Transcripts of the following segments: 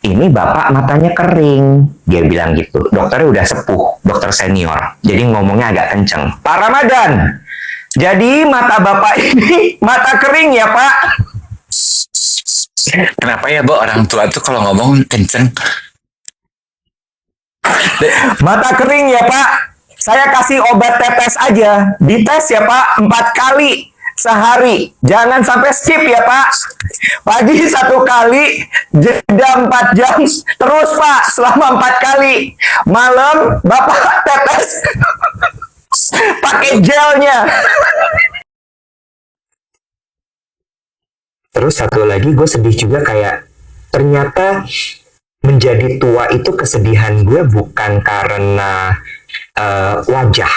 ini bapak matanya kering. Dia bilang gitu. Dokternya udah sepuh, dokter senior. Jadi ngomongnya agak kenceng. Pak Ramadan, jadi mata bapak ini mata kering ya pak? Kenapa ya, Bu, orang tua tuh kalau ngomong kenceng? Mata kering ya pak? Saya kasih obat tetes aja. Dites ya pak 4 kali sehari. Jangan sampai skip ya pak. Pagi 1 kali, jeda 4 jam. Terus pak, selama 4 kali. Malam bapak tetes pakai gelnya. Terus satu lagi gue sedih juga, kayak ternyata menjadi tua itu kesedihan gue bukan karena wajah.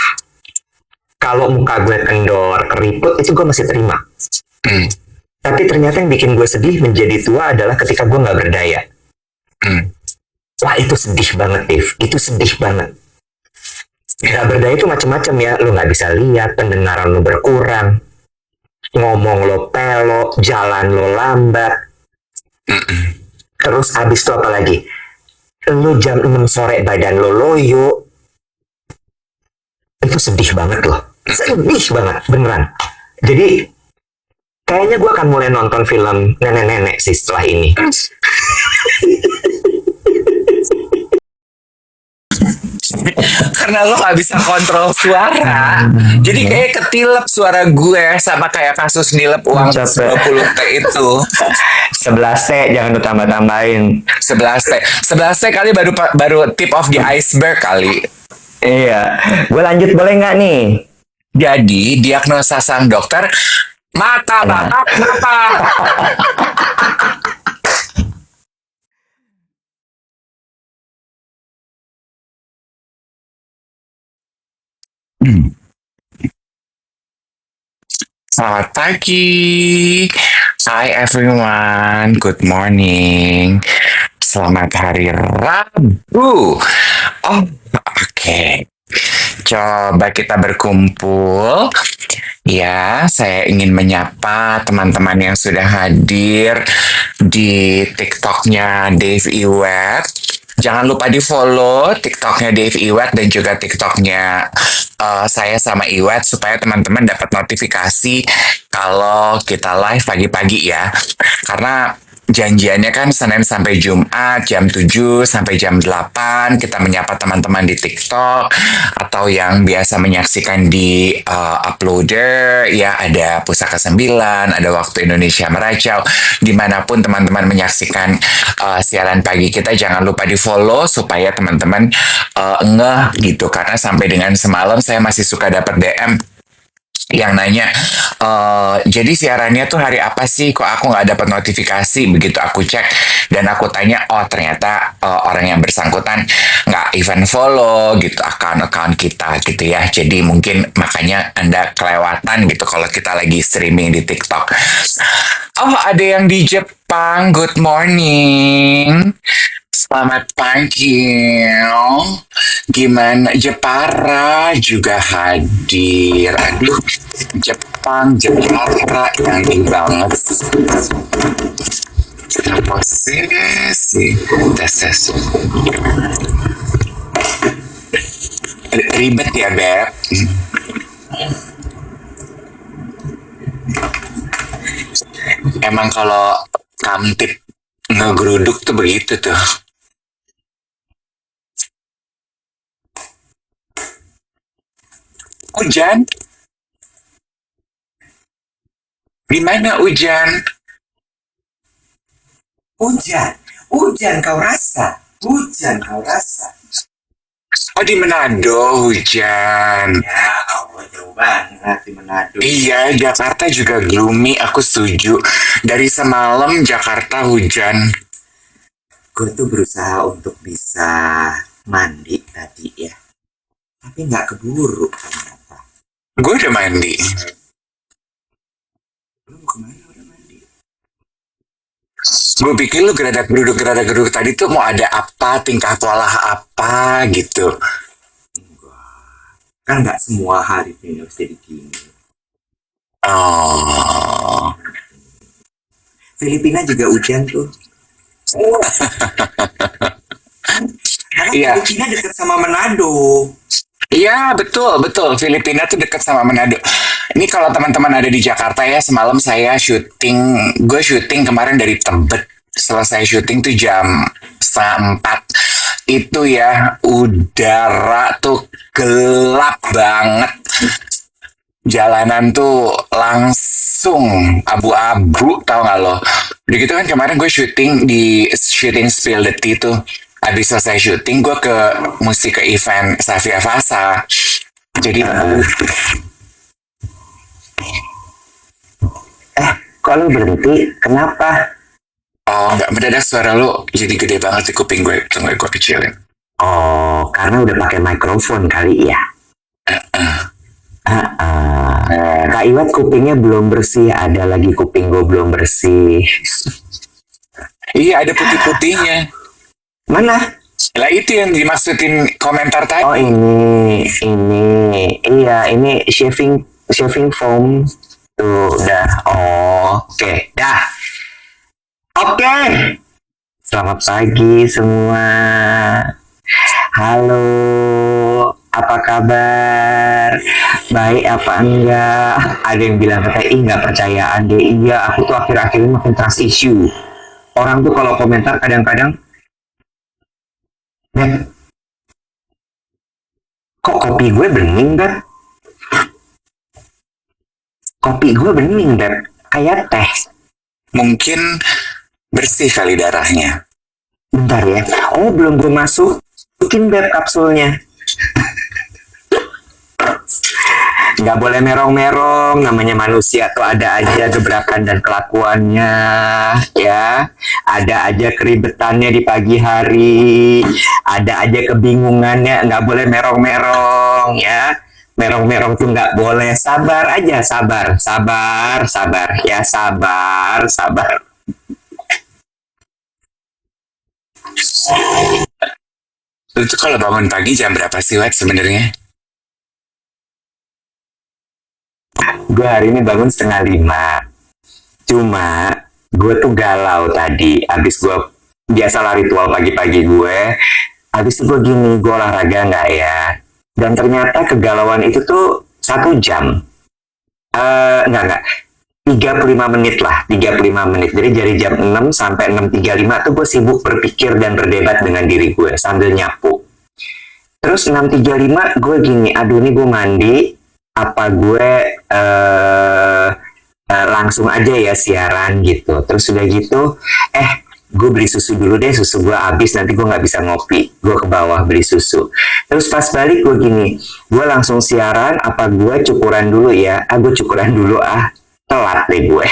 Kalau muka gue kendor, keriput, itu gue masih terima. Tapi ternyata yang bikin gue sedih menjadi tua adalah ketika gue nggak berdaya. Wah, itu sedih banget, Dave. Itu sedih banget. Nggak berdaya itu macam-macam ya. Lo nggak bisa lihat, pendengaran lo berkurang, ngomong lo pelo, jalan lo lambat. Terus abis itu apa lagi? Lo jam 6 sore badan lo loyo. Itu sedih banget loh. Sedih banget, beneran. Jadi, kayaknya gue akan mulai nonton film nenek-nenek sih setelah ini. Karena lo gak bisa kontrol suara. Jadi kayak ketilep suara gue, sama kayak kasus nilep uang 20 T itu. 11 T jangan lu tambah-tambahin. 11 T. 11 T kali baru tip of the iceberg kali. Iya. Gue lanjut boleh nggak nih? Jadi diagnosa sang dokter, mata bapak kenapa? Selamat pagi. Hi everyone. Good morning. Selamat hari Rabu. Oh, oke. Coba kita berkumpul. Ya, saya ingin menyapa teman-teman yang sudah hadir di TikToknya Dave Iwet. Jangan lupa di-follow TikToknya Dave Iwet dan juga TikToknya saya sama Iwet supaya teman-teman dapat notifikasi kalau kita live pagi-pagi ya. Karena janjiannya kan Senin sampai Jumat jam 7 sampai jam 8 kita menyapa teman-teman di TikTok, atau yang biasa menyaksikan di Uploader ya, ada Pusaka 9, ada Waktu Indonesia Meracau. Dimanapun teman-teman menyaksikan siaran pagi kita, jangan lupa di-follow supaya teman-teman ngeh gitu, karena sampai dengan semalam saya masih suka dapat DM yang nanya, jadi siarannya tuh hari apa sih, kok aku nggak dapat notifikasi. Begitu aku cek dan aku tanya, oh ternyata orang yang bersangkutan nggak even follow gitu akun-akun kita gitu ya. Jadi mungkin makanya Anda kelewatan gitu kalau kita lagi streaming di TikTok. Oh, ada yang di Jepang, good morning. Selamat pagi. Gimana? Jepara juga hadir. Aduh, Jepang, Jepara yang ini banget. Apa sih? Tes. Ribet ya, Beb. Emang kalau kamtip ngegeruduk tuh begitu tuh. Hujan? Di mana hujan? Hujan kau rasa. Oh, di Manado hujan. Ya Allah, jauh banget di Manado. Iya, Jakarta juga gloomy, aku setuju. Dari semalam Jakarta hujan. Gue tuh berusaha untuk bisa mandi tadi ya, tapi nggak keburu ternyata. Gue udah mandi. Lu mau kemana udah mandi? Gue pikir lu geradak geruduk tadi tuh mau ada apa, tingkah pola apa gitu. Enggak. Kan nggak semua hari ini harus jadi gini. Oh. Filipina juga hujan tuh. Iya. Filipina dekat sama Manado. Iya, betul, betul. Filipina tuh dekat sama Manado. Ini kalau teman-teman ada di Jakarta ya, semalam saya gue syuting kemarin dari Tebet. Selesai syuting tuh jam 3:30. Itu ya, udara tuh gelap banget. Jalanan tuh langsung abu-abu, tau gak lo? Udah gitu kan kemarin gue syuting di Shooting Spill the Tea tuh. Habis selesai syuting gue mesti ke event Safia Fasa. Jadi Kok lu berhenti? Kenapa? nggak mendadak suara lu jadi gede banget di kuping gue. Tunggu gue kecilin. Oh, karena udah pakai mikrofon kali ya. Kak Iwat kupingnya belum bersih, ada lagi kuping gue belum bersih. Iya, ada putih-putihnya. Mana? Lah itu yang dimaksudin komentar tadi. Oh ini, iya ini shaving foam tuh udah. Oke, dah. Oke. Selamat pagi semua. Halo, apa kabar? Baik apa enggak? Ada yang bilang katanya, nggak percayaan deh. Iya, aku tuh akhir-akhir ini makin trust issue. Orang tuh kalau komentar kadang-kadang, Beb, kok kopi gue bening, Beb? Kopi gue bening, Beb. Kayak teh. Mungkin bersih kali darahnya. Bentar ya. Oh, belum gue masukin, Beb, kapsulnya. Nggak boleh merong-merong, namanya manusia tuh ada aja gebrakan dan kelakuannya, ya. Ada aja keribetannya di pagi hari, ada aja kebingungannya, nggak boleh merong-merong, ya. Merong-merong tuh nggak boleh, sabar aja, sabar, ya, sabar. Lu tuh kalau bangun pagi jam berapa sih, Wat, sebenarnya? Gue hari ini bangun 4:30. Cuma gue tuh galau tadi. Abis gue biasalah ritual pagi-pagi gue. Abis itu gue gini, gue olahraga nggak ya? Dan ternyata kegalauan itu tuh 1 jam. Enggak. 35 menit lah, 35 menit. Jadi dari jam 6 sampai 6:35 tuh gue sibuk berpikir dan berdebat dengan diri gue sambil nyapu. Terus 6:35 gue gini, aduh ini gue mandi, apa gue langsung aja ya siaran gitu. Terus udah gitu, gue beli susu dulu deh, susu gue habis, nanti gue nggak bisa ngopi. Gue ke bawah beli susu. Terus pas balik gue gini, gue langsung siaran, apa gue cukuran dulu ya? Gue cukuran dulu telat deh gue.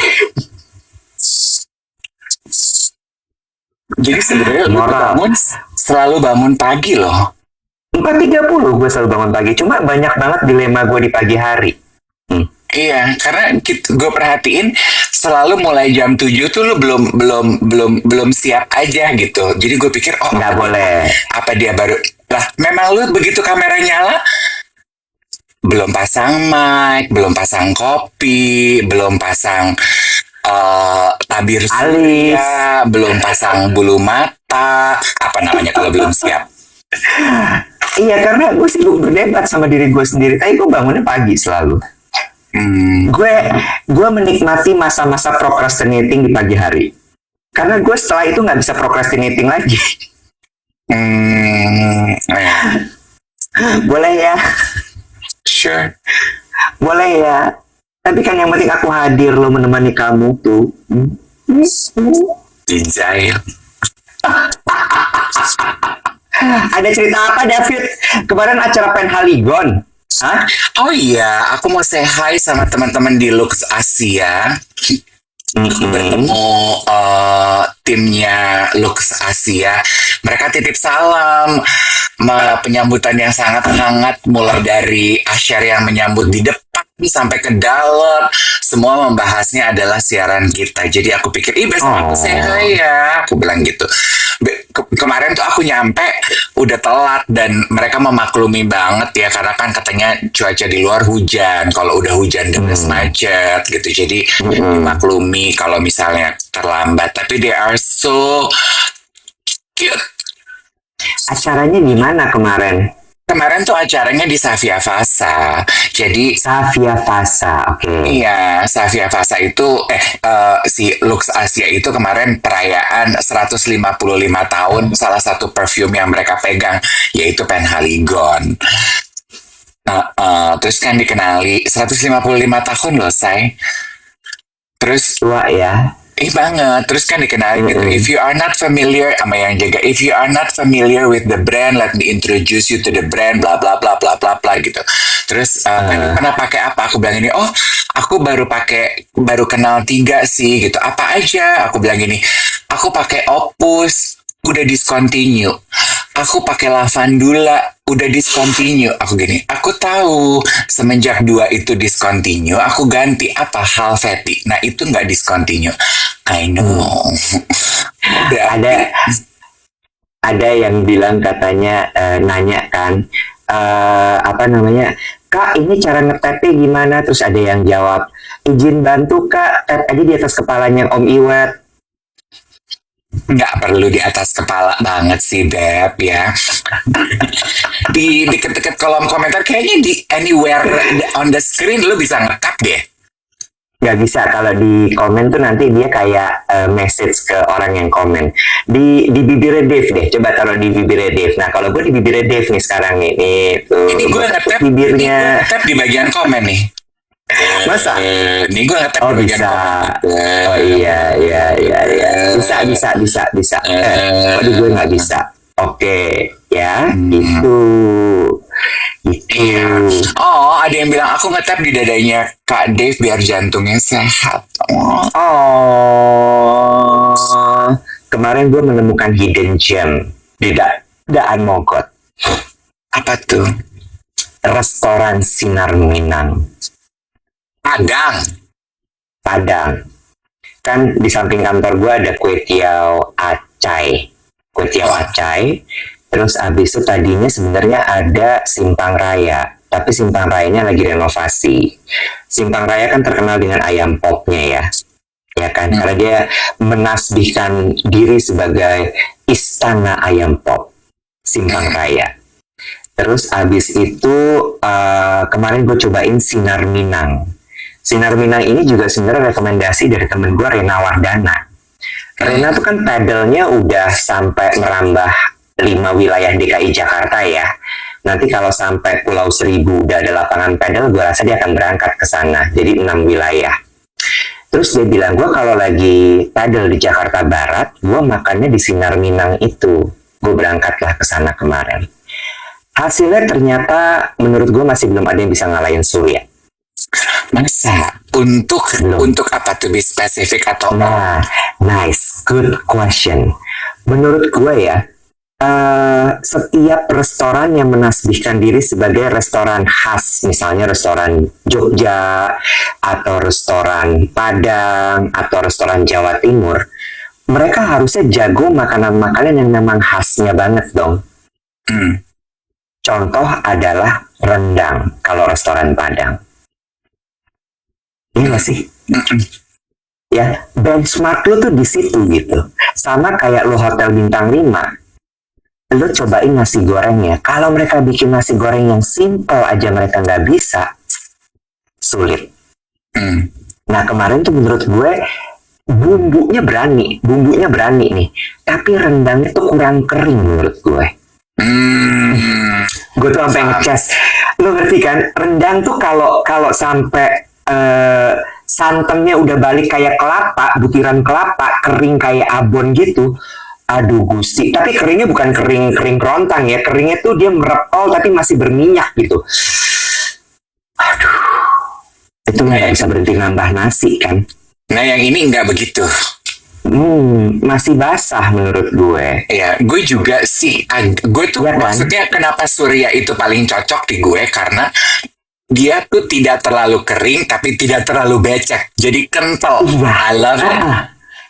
Jadi sebenarnya lu tuh selalu bangun pagi loh. 4:30 gue selalu bangun pagi, cuma banyak banget dilema gue di pagi hari. Iya, karena gue perhatiin selalu mulai jam 7 tuh lu belum siap aja gitu. Jadi gue pikir nggak boleh. Apa dia baru lah? Memang lu begitu kamera nyala belum pasang mic, belum pasang kopi, belum pasang tabir surya, belum pasang bulu mata, apa namanya kalau belum siap. Iya, karena gue sibuk berdebat sama diri gue sendiri. Tapi gue bangunnya pagi selalu. Gue menikmati masa-masa procrastinating di pagi hari. Karena gue setelah itu nggak bisa procrastinating lagi. Boleh ya? Sure. Boleh ya. Tapi kan yang penting aku hadir, lo menemani kamu tuh. Dijail. Ada cerita apa, David? Kemarin acara Penhaligon. Hah? Oh iya, aku mau say hi sama teman-teman di Lux Asia. Bertemu timnya Lux Asia. Mereka titip salam, penyambutan yang sangat hangat, mulai dari Asyar yang menyambut di depan sampai ke dalam. Semua membahasnya adalah siaran kita. Jadi aku pikir, besok aku say hi ya. Aku bilang gitu. Kemarin tuh aku nyampe udah telat dan mereka memaklumi banget ya, karena kan katanya cuaca di luar hujan, kalau udah hujan deras macet gitu, jadi dimaklumi kalau misalnya terlambat, tapi they are so cute. Acaranya di mana kemarin? Kemarin tuh acaranya di Savia Fasa. Jadi Savia Fasa, oke. iya, Savia Fasa itu si Lux Asia itu kemarin perayaan 155 tahun salah satu perfume yang mereka pegang yaitu Penhaligon. Terus kan dikenali 155 tahun loh, say. Terus Tua ya. banget. Terus kan dikenali gitu. If you are not familiar sama yang jaga, if you are not familiar with the brand, let me introduce you to the brand, bla bla bla bla bla bla gitu. Terus kan pernah pakai apa? Aku bilang ini, oh aku baru kenal 3 sih gitu. Apa aja? Aku bilang gini, aku pakai Opus, udah discontinue. Aku pakai Lavandula, udah discontinue. Aku gini, aku tahu semenjak 2 itu discontinue, aku ganti apa Halfeti. Nah itu nggak discontinue. I know. Udah. Ada yang bilang katanya nanya kan apa namanya, Kak ini cara ngetapnya gimana? Terus ada yang jawab, izin bantu Kak, tap aja di atas kepalanya Om Iwet. Nggak perlu di atas kepala banget sih, Beb, ya. Di deket-deket kolom komentar, kayaknya di anywhere on the screen lu bisa ngetap deh. Nggak bisa, kalau di komen tuh nanti dia kayak message ke orang yang komen. Di bibirnya Dave deh, coba taruh di bibirnya Dave. Nah kalau gue di bibirnya Dave nih sekarang nih, tuh. Ini gue ngetap, bibirnya. di bagian komen nih. Masa? Ini gue ngetap Oh di bagian bisa. komen. Oh iya. Bisa. Waduh gue nggak bisa. Oke, ya gitu. Iya. Oh, ada yang bilang aku ngetap di dadanya Kak Dave biar jantungnya sehat. Kemarin gue menemukan hidden gem di Daan Mogot. Apa tuh? Restoran Sinar Minang. Padang. Kan di samping kantor gue ada kue tiaw acai. Terus abis itu tadinya sebenarnya ada Simpang Raya, tapi Simpang Rayanya lagi renovasi. Simpang Raya kan terkenal dengan ayam popnya ya kan, karena dia menasbihkan diri sebagai istana ayam pop, Simpang Raya. Terus abis itu kemarin gue cobain Sinar Minang. Sinar Minang ini juga sebenarnya rekomendasi dari temen gue, Rena Wardana. Rena tuh kan paddle-nya udah sampai merambah 5 wilayah DKI Jakarta ya. Nanti kalau sampai Pulau Seribu udah ada lapangan paddle, gue rasa dia akan berangkat ke sana. Jadi 6 wilayah. Terus dia bilang, gue kalau lagi paddle di Jakarta Barat, gue makannya di Sinar Minang itu. Gue berangkatlah ke sana kemarin. Hasilnya ternyata menurut gue masih belum ada yang bisa ngalahin Surya. Masa? Untuk apa tuh, be spesifik atau? Nah, nice, good question. Menurut gue ya, setiap restoran yang menasbihkan diri sebagai restoran khas, misalnya restoran Jogja, atau restoran Padang, atau restoran Jawa Timur, mereka harusnya jago makanan-makanan yang memang khasnya banget dong. Contoh adalah rendang, kalau restoran Padang. Iya gak sih? Ya, benchmark lu tuh di situ gitu. Sama kayak lu hotel bintang 5. Lu cobain nasi gorengnya. Kalau mereka bikin nasi goreng yang simple aja mereka nggak bisa, sulit. Nah kemarin tuh menurut gue bumbunya berani nih. Tapi rendangnya tuh kurang kering menurut gue. Gue tuh sampai ngecas. Lu ngerti kan? Rendang tuh kalau sampai santannya udah balik kayak kelapa, butiran kelapa, kering kayak abon gitu. Aduh gusti, tapi keringnya bukan kering kerontang ya, keringnya tuh dia merepol tapi masih berminyak gitu. Aduh, itu nggak bisa berhenti nambah nasi kan. Nah yang ini nggak begitu. Masih basah menurut gue. Ya, gue juga sih. Gue tuh ya, maksudnya kenapa Surya itu paling cocok di gue karena dia tuh tidak terlalu kering tapi tidak terlalu becek, jadi kental. Iya. I love it.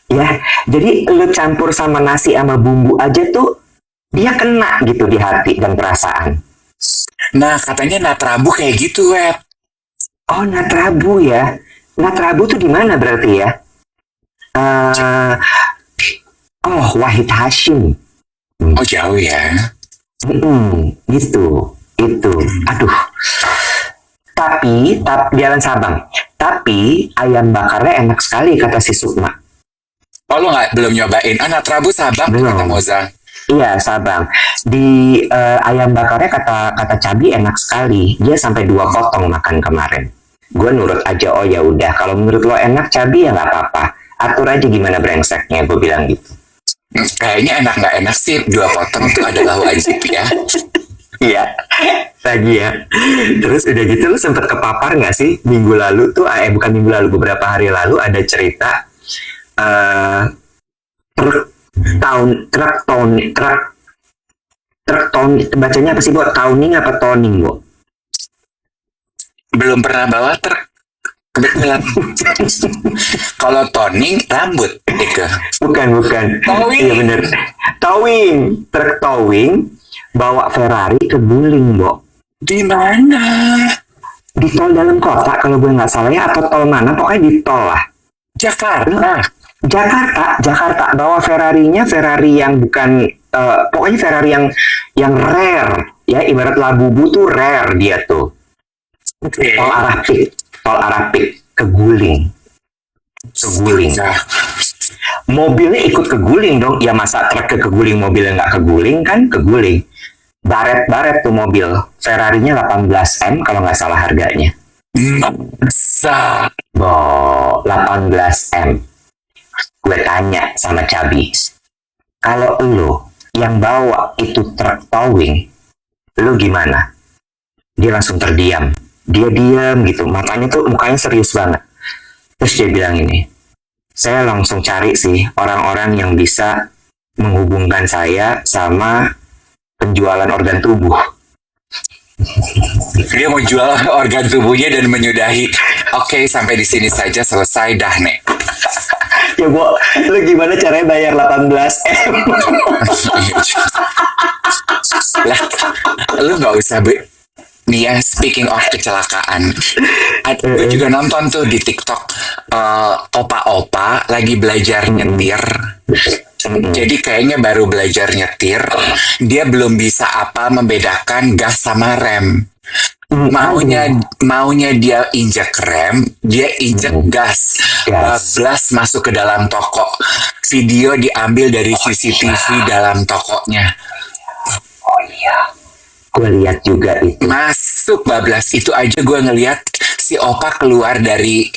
Ya, jadi lu campur sama nasi sama bumbu aja tuh dia kena gitu di hati dan perasaan. Nah, katanya Natrabu kayak gitu, Web. Oh, Natrabu ya. Natrabu tuh di mana berarti ya? Wahid Hashim. Oh, jauh ya. Gitu. Itu. Aduh. Tapi Jalan Sabang. Tapi ayam bakarnya enak sekali kata si Sukma. Oh, lu belum nyobain? Anak Prabu Sabang tuh kata Belum. Mozang. Iya, Sabang. Di ayam bakarnya kata Cabi enak sekali. Dia sampai 2 potong makan kemarin. Gue nurut aja, oh ya udah. Kalau menurut lo enak Cabi ya nggak apa-apa. Atur aja gimana brengseknya, gue bilang gitu. Kayaknya enak nggak enak sih 2 potong itu adalah wajib ya. Iya, lagi ya. Terus udah gitu lu sempet kepapar nggak sih minggu lalu tuh? Bukan minggu lalu, beberapa hari lalu ada cerita eh truk tahun bacanya apa sih, Bu? Towning apa toning, Bu? Belum pernah bawa truk. Kebetulan. Kalau toning rambut, Eka. Bukan. Towing. Iya bener. Towing, truk towing bawa Ferrari ke Guling, Bu. Di mana? Di tol dalam kota kalau gue nggak salah ya, atau tol mana? Pokoknya di tol lah. Jakarta. Jakarta bawa Ferrari-nya, Ferrari yang bukan pokoknya Ferrari yang rare ya, ibarat Labubu tuh rare dia tuh. Oke. Tol Arapik ke Guling. Nah, Mobilnya ikut ke Guling dong. Ya masa truk ke Guling mobilnya nggak ke Guling kan? Ke Guling. Baret tuh mobil. Ferrarinya 18M kalau nggak salah harganya. masa 18M. Gue tanya sama Cabi, kalau lo yang bawa itu truk towing, lo gimana? Dia langsung terdiam. Dia diam gitu, mukanya serius banget. Terus dia bilang ini, saya langsung cari sih orang-orang yang bisa menghubungkan saya sama penjualan organ tubuh. dia mau jual organ tubuhnya dan menyudahi. Oke, sampai di sini saja, selesai dah, Nek. Ya, Bu, lo gimana caranya bayar 18M? Lah, lu nggak usah nih ya, speaking of kecelakaan, gue juga nonton tuh di TikTok opa-opa lagi belajar nyetir. Jadi kayaknya baru belajar nyetir, dia belum bisa membedakan gas sama rem. Maunya dia injek rem, dia injek gas. Bablas masuk ke dalam toko. Video diambil dari CCTV dalam tokonya. Oh iya, gue lihat juga itu. Masuk bablas, itu aja gue ngelihat si opa keluar dari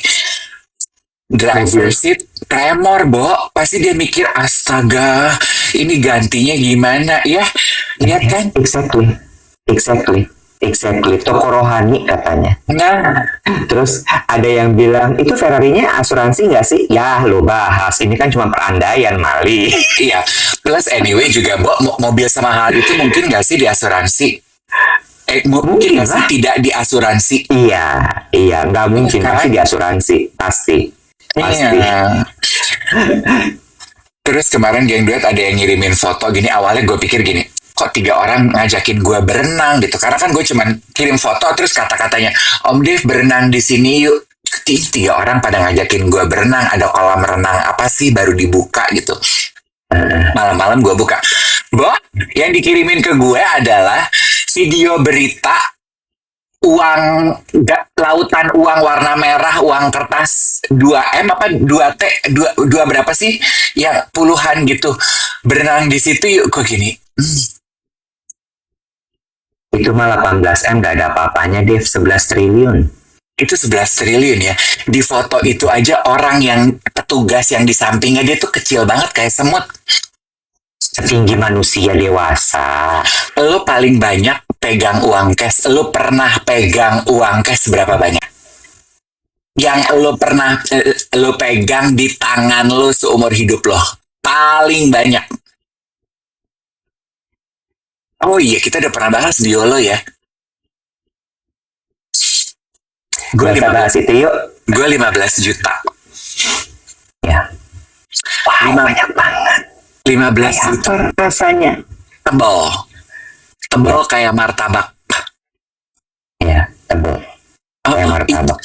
driver seat tremor, Bo. Pasti dia mikir, astaga, ini gantinya gimana ya? Lihat kan? Exactly. Toko rohani katanya. Nah, Terus ada yang bilang, itu Ferrari-nya asuransi nggak sih? Ya, lo bahas. Ini kan cuma perandaian, Mali. iya. Plus anyway juga, Bo, mobil sama hal itu mungkin nggak sih diasuransi? Mungkin nggak sih tidak diasuransi? Iya. Nggak mungkin. Kan? Pasti diasuransi. Pasti. Iya. Terus kemarin geng duet ada yang ngirimin foto gini. Awalnya gue pikir gini, kok 3 orang ngajakin gue berenang gitu. Karena kan gue cuman kirim foto terus kata-katanya, Om Dev berenang di sini yuk. 3 orang pada ngajakin gue berenang. Ada kolam renang apa sih baru dibuka gitu. Malam-malam gue buka. Bo, yang dikirimin ke gue adalah video berita lautan uang warna merah, uang kertas 2M apa 2T, 2 berapa sih? Ya puluhan gitu. Berenang di situ yuk, kok gini. Itu mah 18M nggak ada apa-apanya, Dev. 11 triliun. Itu 11 triliun ya. Di foto itu aja orang yang petugas yang di sampingnya dia tuh kecil banget kayak semut. Setinggi manusia dewasa. Lo paling banyak pegang uang cash. Lo pernah pegang uang cash berapa banyak? Yang lo pernah lo pegang di tangan lo seumur hidup lo. Paling banyak. Oh iya, kita udah pernah bahas di Yolo ya. Gue Bahas itu yuk. 15 juta. Ya. Wow, banyak banget. 15 juta. Apa rasanya? Tebal kayak martabak. Ya, tebal. Kayak martabak.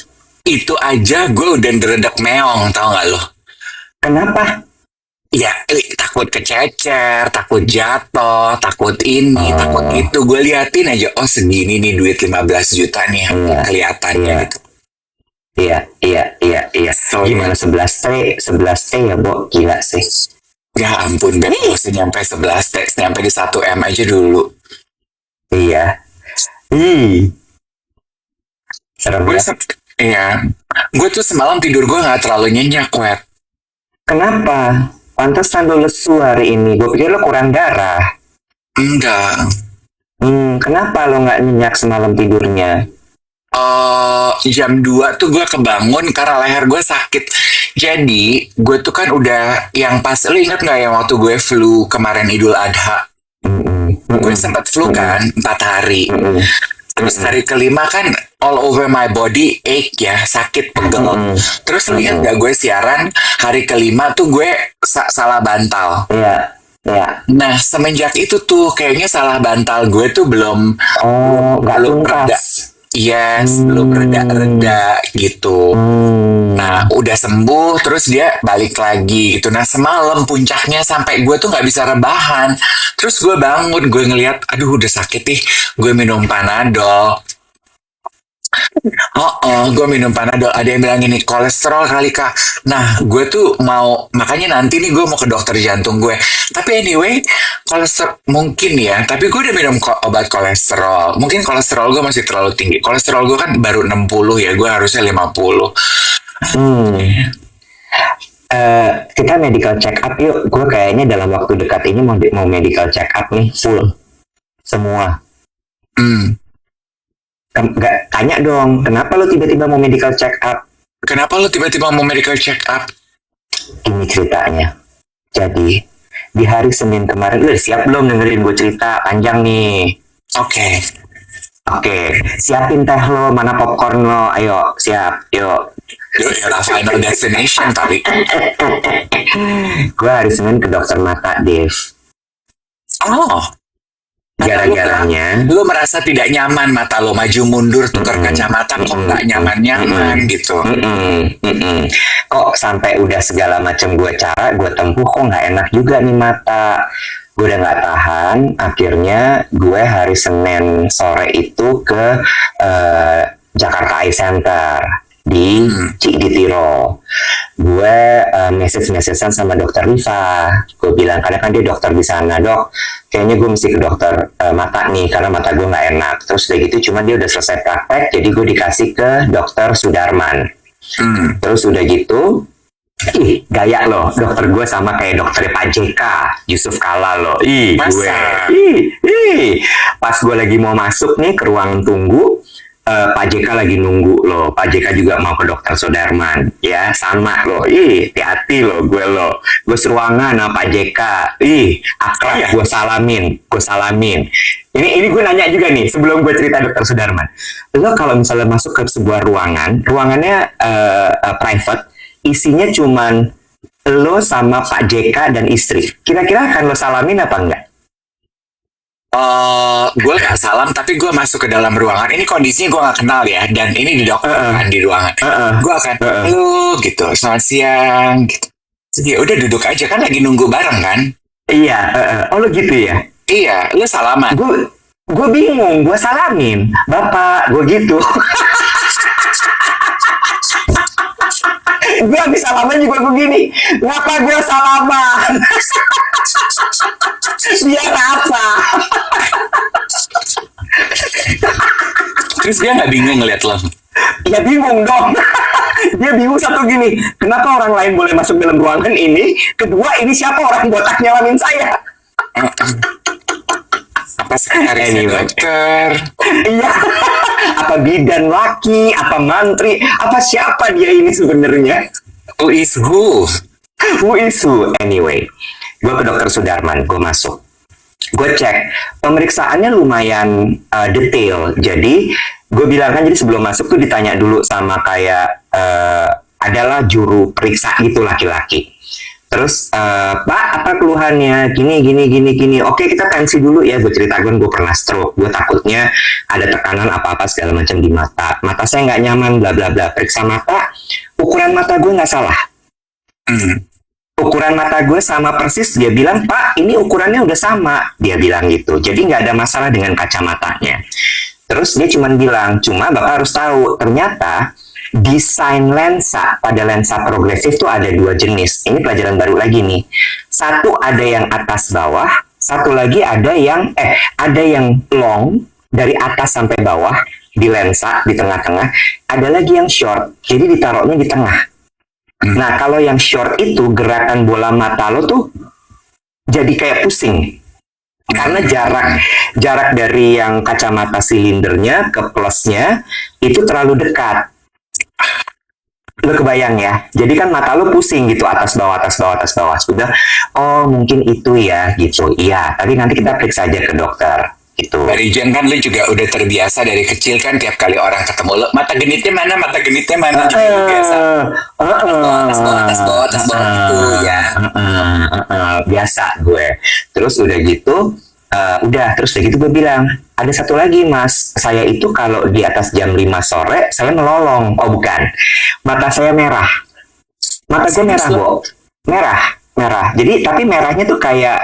Itu aja gue udah deredek meong, tau gak lo? Kenapa? ya takut kececer, takut jatuh, takut ini, takut itu. Gue liatin aja, oh segini nih duit 15 juta nih kelihatannya Iya. gitu. Iya. So, Gimana 11T ya, Bo? Gila sih. ya ampun, Beb, gak usah nyampe 11 T, nyampe di 1 M aja dulu. Iya. Serem Gue ya. iya, gue tuh semalam tidur gue nggak terlalu nyenyak, Wet. Kenapa? Pantesan lo lesu hari ini. Gue pikir lo kurang darah. Enggak. Kenapa lo nggak nyenyak semalam tidurnya? Jam 2 tuh gue kebangun karena leher gue sakit. Jadi, gue tuh kan udah yang pas, lo inget nggak yang waktu gue flu kemarin Idul Adha? Gue sempat flu kan, 4 hari. Terus hari kelima kan all over my body ache ya, sakit, pegel. Terus lihat gak gue siaran, hari kelima tuh gue salah bantal. Iya. Nah, semenjak itu tuh kayaknya salah bantal gue tuh belum Nggak belum reda. tuntas. Yes, belum reda-reda gitu. Nah, udah sembuh, terus dia balik lagi gitu. Nah, semalam puncaknya sampai gue tuh nggak bisa rebahan. Terus gue bangun, gue ngeliat, aduh udah sakit nih. Gue minum Panadol. Gue minum Panadol. Ada yang bilang ini kolesterol kali Kak. Nah, gue tuh mau, makanya nanti nih gue mau ke dokter jantung gue. Tapi anyway, kolesterol mungkin ya. Tapi gue udah minum obat kolesterol. Mungkin kolesterol gue masih terlalu tinggi. Kolesterol gue kan baru 60 ya. Gue harusnya 50. Kita medical check up yuk. Gue kayaknya dalam waktu dekat ini mau medical check up nih full semua. Nggak, tanya dong, kenapa lo tiba-tiba mau medical check up? Kenapa lo tiba-tiba mau medical check up? Ini ceritanya. Jadi di hari Senin kemarin, lo siap belum dengerin gue cerita panjang nih? Oke, siapin teh lo, mana popcorn lo, ayo siap, yuk. Yuk, Final Destination tadi. Gue hari Senin ke dokter mata, Dave. Gara-garanya lu merasa tidak nyaman, mata lo maju mundur tukar kacamata kok nggak nyaman gitu. Kok sampai udah segala macam gue tempuh kok nggak enak juga nih mata. Gue udah nggak tahan, akhirnya gue hari Senin sore itu ke Jakarta Eye Center di Ciditiro. Gue message-an sama dokter Riva. Gue bilang, karena kan dia dokter di sana, dok, kayaknya gue mesti ke dokter mata nih, karena mata gue nggak enak. Terus udah gitu, cuma dia udah selesai praktek, jadi gue dikasih ke dokter Sudarman. Terus udah gitu, gaya loh, dokter gue sama kayak dokter Pak JK, Yusuf Kala loh. Pas gue lagi mau masuk nih ke ruang tunggu, Pak JK lagi nunggu loh. Pak JK juga mau ke dokter Sudarman. Ya, sama loh. Hati-hati loh gue loh. Gue seruangan sama Pak JK. Akrab, gue salamin. Ini gue nanya juga nih, sebelum gue cerita dokter Sudarman. Lo kalau misalnya masuk ke sebuah ruangannya private, isinya cuman lo sama Pak JK dan istri. Kira-kira akan lo salamin apa enggak? Gue gak salam, tapi gue masuk ke dalam ruangan. Ini kondisinya gue gak kenal ya, dan ini di dokter kan di ruangan. Gue akan, halo gitu, selamat siang gitu. Jadi ya udah duduk aja, kan lagi nunggu bareng kan? Iya, oh lo gitu ya? Iya, lu salaman. Gue bingung, gue salamin, bapak, gue gitu. Gue habis salaman juga begini, ngapa gue salaman? Biar apa? Terus dia nggak bingung ngeliat lo? Ya bingung dong. Dia bingung satu gini, kenapa orang lain boleh masuk dalam ruangan ini? Kedua, ini siapa orang botak nyalamin saya? Apa sekretarisnya dokter? Iya. Apa bidan laki? Apa mantri? Apa siapa dia ini sebenarnya? Who is who? Who is who? Anyway, gue ke dokter Sudarman, gue masuk. Gue cek, pemeriksaannya lumayan detail. Jadi, gue bilang kan, jadi sebelum masuk tuh ditanya dulu sama kayak adalah juru periksa gitu laki-laki. Terus, Pak, apa keluhannya? Gini. Oke, kita tensi dulu ya. Gue ceritakan gue pernah stroke. Gue takutnya ada tekanan apa-apa segala macam di mata. Mata saya nggak nyaman, bla bla bla. Periksa mata, ukuran mata gue nggak salah. ukuran mata gue sama persis. Dia bilang, Pak, ini ukurannya udah sama. Dia bilang gitu. Jadi nggak ada masalah dengan kacamatanya. Terus dia cuma bilang, cuma Bapak harus tahu, ternyata desain lensa pada lensa progresif tuh ada 2 jenis. Ini pelajaran baru lagi nih. Satu ada yang atas bawah, satu lagi ada yang long dari atas sampai bawah di lensa di tengah-tengah. Ada lagi yang short, jadi ditaruhnya di tengah. Nah, kalau yang short itu gerakan bola mata lo tuh jadi kayak pusing. Karena jarak dari yang kacamata silindernya ke plusnya itu terlalu dekat. Lo kebayang ya? Jadi kan mata lo pusing gitu, atas bawah, atas bawah, atas bawah. Sudah, oh mungkin itu ya gitu. Iya, tapi nanti kita periksa aja ke dokter. Gitu. Dari Jen kan lu juga udah terbiasa dari kecil kan tiap kali orang ketemu lu mata genitnya mana jadi lu biasa atas bawah gitu ya. Biasa gue. Terus udah gitu gue bilang, ada satu lagi Mas, saya itu kalau di atas jam 5 sore saya melolong. Oh bukan, mata saya merah. Mata gue merah, Bo. Merah. Jadi tapi merahnya tuh kayak